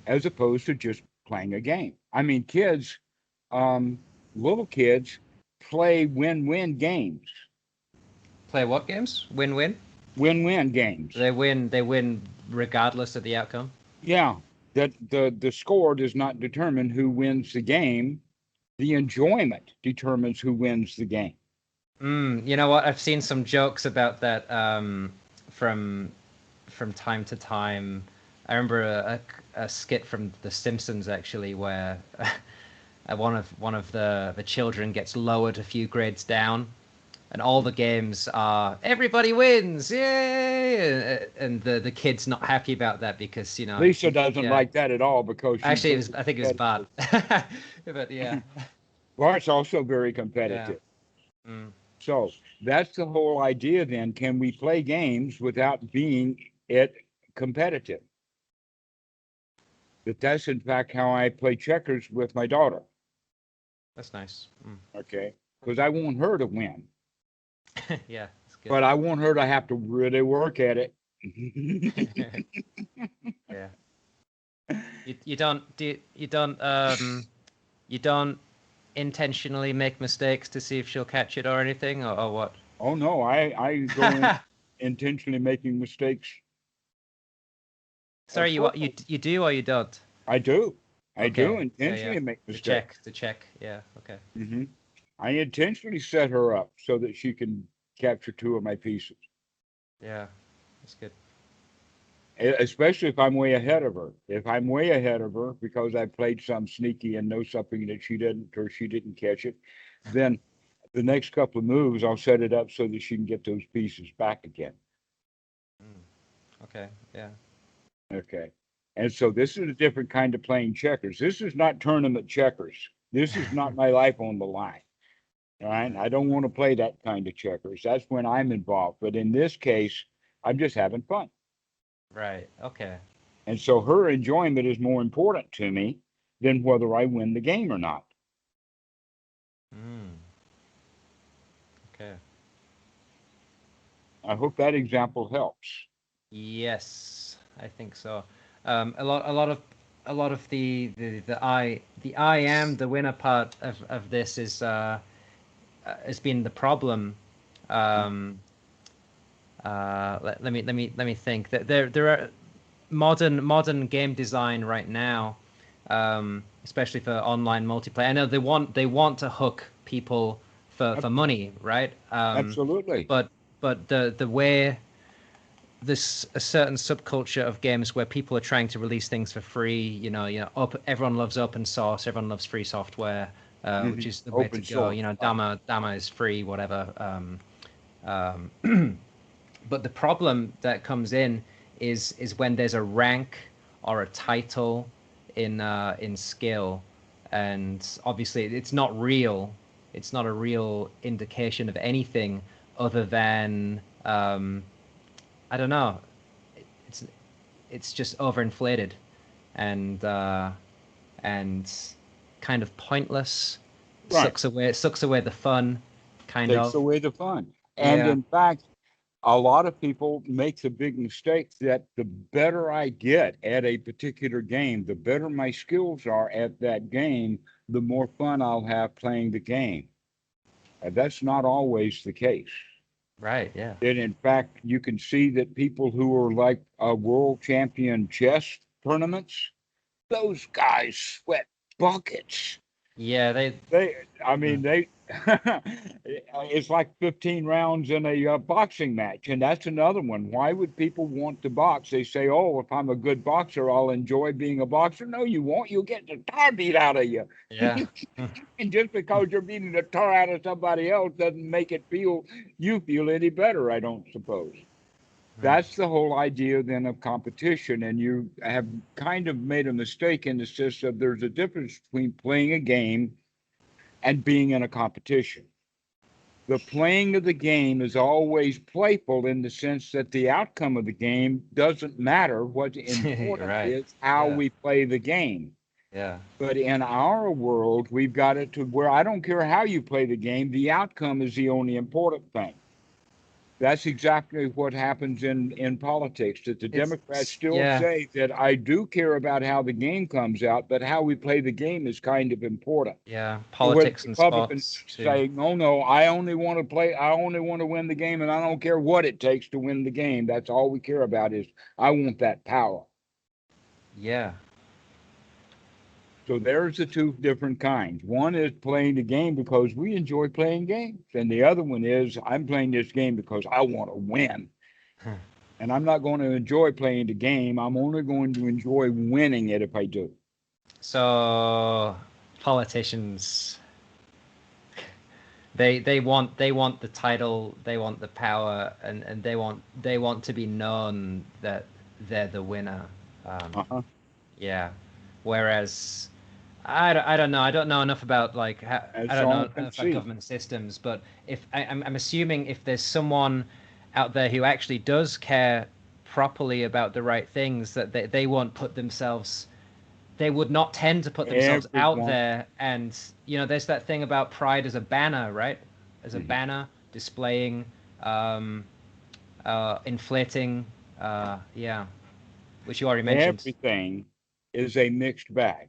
as opposed to just playing a game. I mean, kids, little kids play win-win games. Play what games? Win-win? Win-win games. They win regardless of the outcome. Yeah, that the score does not determine who wins the game. The enjoyment determines who wins the game. You know what? I've seen some jokes about that from time to time. I remember a skit from The Simpsons, actually, where one of the children gets lowered a few grades down, and all the games are everybody wins, yay! And the kid's not happy about that because, you know, Lisa doesn't like that at all, because actually I think it was bad. But yeah. Bart's also very competitive. Yeah. Mm. So that's the whole idea then. Can we play games without being competitive? That's in fact how I play checkers with my daughter. That's nice. Okay. Because I want her to win. Yeah, that's good. But I want her to have to really work at it. Yeah. You don't intentionally make mistakes to see if she'll catch it or anything, or what? Oh no, I go in intentionally making mistakes. Sorry, you do or you don't? I do. I Okay. do intentionally make mistakes. To check. Yeah. Okay. Mm-hmm. I intentionally set her up so that she can capture two of my pieces. Yeah, that's good. Especially if I'm way ahead of her. If I'm way ahead of her because I played some sneaky and know something that she didn't, or she didn't catch it, then the next couple of moves, I'll set it up so that she can get those pieces back again. Okay, yeah. Okay. And so this is a different kind of playing checkers. This is not tournament checkers. This is not my life on the line. All right. I don't want to play that kind of checkers. That's when I'm involved. But in this case, I'm just having fun. Right. Okay. And so her enjoyment is more important to me than whether I win the game or not. Okay. I hope that example helps. Yes, I think so. A lot of the I am the winner part of this is has been the problem. Let me think. That there are modern game design right now, especially for online multiplayer. I know they want to hook people for money, right? Absolutely. But the way this a certain subculture of games where people are trying to release things for free, you know, everyone loves open source, everyone loves free software, which is the way to go. You know, Dhammarato is free, whatever. But the problem that comes in is when there's a rank or a title in skill, and obviously it's not real. It's not a real indication of anything other than I don't know. It's just overinflated and kind of pointless. Right. Sucks away the fun. Takes away the fun. And in fact, a lot of people make the big mistake that the better I get at a particular game, the better my skills are at that game, the more fun I'll have playing the game. And that's not always the case. Right, yeah. And in fact, you can see that people who are like world champion chess tournaments, those guys sweat buckets. Yeah, it's like 15 rounds in a boxing match. And that's another one. Why would people want to box? They say, oh, if I'm a good boxer, I'll enjoy being a boxer. No, you won't. You'll get the tar beat out of you. Yeah. And just because you're beating the tar out of somebody else doesn't make it feel any better, I don't suppose. That's the whole idea then of competition. And you have kind of made a mistake in the sense that there's a difference between playing a game and being in a competition. The playing of the game is always playful in the sense that the outcome of the game doesn't matter. What's important Right. is how Yeah. we play the game. Yeah. But in our world, we've got it to where I don't care how you play the game, the outcome is the only important thing. That's exactly what happens in politics, that the Democrats still Yeah. say that I do care about how the game comes out, but how we play the game is kind of important. Yeah. Where the Politics and Republicans sports too. say, no, no, I only want to play, I only want to win the game, and I don't care what it takes to win the game. That's all we care about is I want that power. Yeah. So there's the two different kinds. One is playing the game because we enjoy playing games, and the other one is I'm playing this game because I want to win. And I'm not going to enjoy playing the game. I'm only going to enjoy winning it if I do. So politicians, they want the title, they want the power, and they want to be known that they're the winner. Uh-huh. Yeah. Whereas I don't know. I don't know enough about like how, I That's don't all know I can enough about see. government systems, but if I'm assuming if there's someone out there who actually does care properly about the right things, that they won't put themselves, they would not tend to put themselves out Everyone. there. And there's that thing about pride as a banner, right? As a Mhm. banner displaying, inflating, yeah, which you already mentioned. Everything is a mixed bag.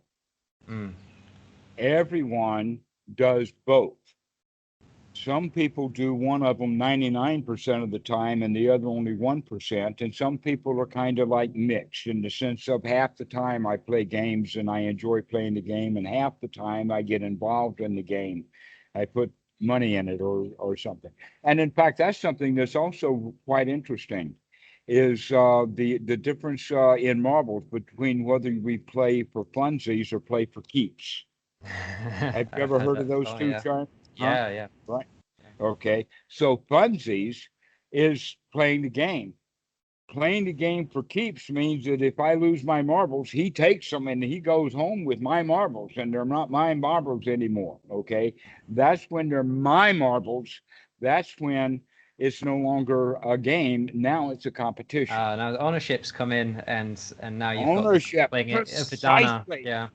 Mm. Everyone does both. Some people do one of them 99% of the time and the other only 1%. And some people are kind of like mixed in the sense of half the time I play games and I enjoy playing the game, and half the time I get involved in the game. I put money in it or something. And in fact, that's something that's also quite interesting is the difference in marbles between whether we play for funsies or play for keeps. Have you I've ever heard heard of that those before. two Yeah. terms? Huh? Yeah. Yeah. Right. Okay. So funsies is playing the game. Playing the game for keeps means that if I lose my marbles, he takes them and he goes home with my marbles, and they're not my marbles anymore. Okay. That's when they're my marbles. That's when it's no longer a game. Now it's a competition. Now the ownerships come in, and now you've got people Ownership. playing it. Vedana. Precisely. Yeah.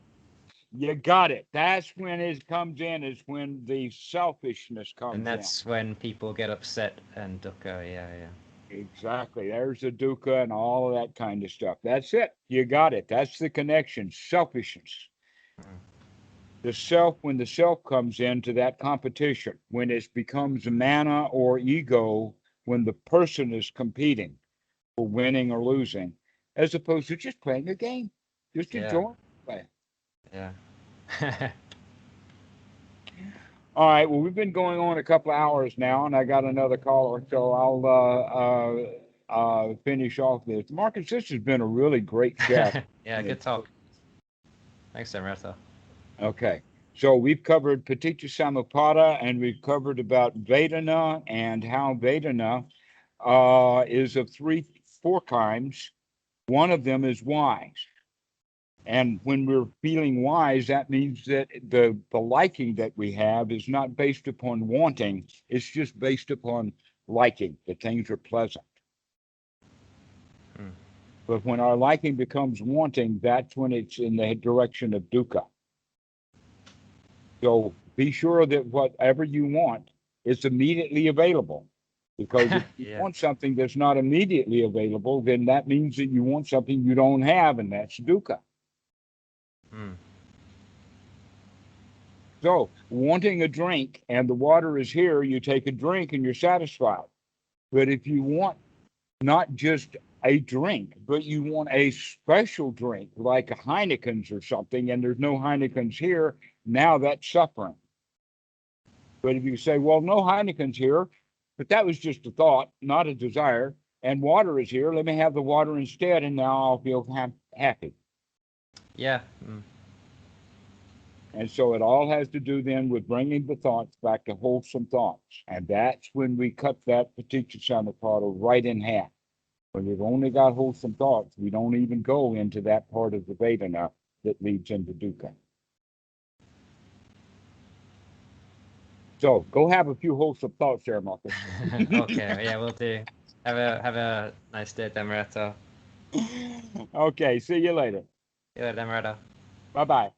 You got it. That's when it comes in, is when the selfishness And comes in. that's when people get upset and dukkha. Yeah. Yeah. Exactly. There's the dukkha and all of that kind of stuff. That's it. You got it. That's the connection. Selfishness. Mm. The self, when the self comes into that competition, when it becomes mana or ego, when the person is competing for winning or losing, as opposed to just playing a game, just Yeah. enjoy playing. Yeah. All right. Well, we've been going on a couple of hours now, and I got another caller, so I'll finish off this. Marcus, this has been a really great chat. Yeah. Good talk. Thanks, Dhammarato. Okay. So we've covered Paticca Samuppada, and we've covered about Vedana and how Vedana is of four kinds. One of them is wise. And when we're feeling wise, that means that the liking that we have is not based upon wanting, it's just based upon liking, that things are pleasant. Mm. But when our liking becomes wanting, that's when it's in the direction of dukkha. So be sure that whatever you want is immediately available. Because if you Yeah. want something that's not immediately available, then that means that you want something you don't have, and that's dukkha. Mm. So, wanting a drink and the water is here, you take a drink and you're satisfied. But if you want not just a drink, but you want a special drink like a Heineken's or something, and there's no Heineken's here, now that's suffering. But if you say, well, no Heineken's here, but that was just a thought, not a desire, and water is here, let me have the water instead, and now I'll feel happy. Yeah. Mm. And so it all has to do then with bringing the thoughts back to wholesome thoughts. And that's when we cut that Paticca Samuppada right in half. When we've only got wholesome thoughts, we don't even go into that part of the Vedana that leads into dukkha. So go have a few wholesome thoughts there, Marcus. Okay, yeah, we'll do. Have a nice day, Dhammarato. Okay, see you later. See you later, Dhammarato. Bye bye.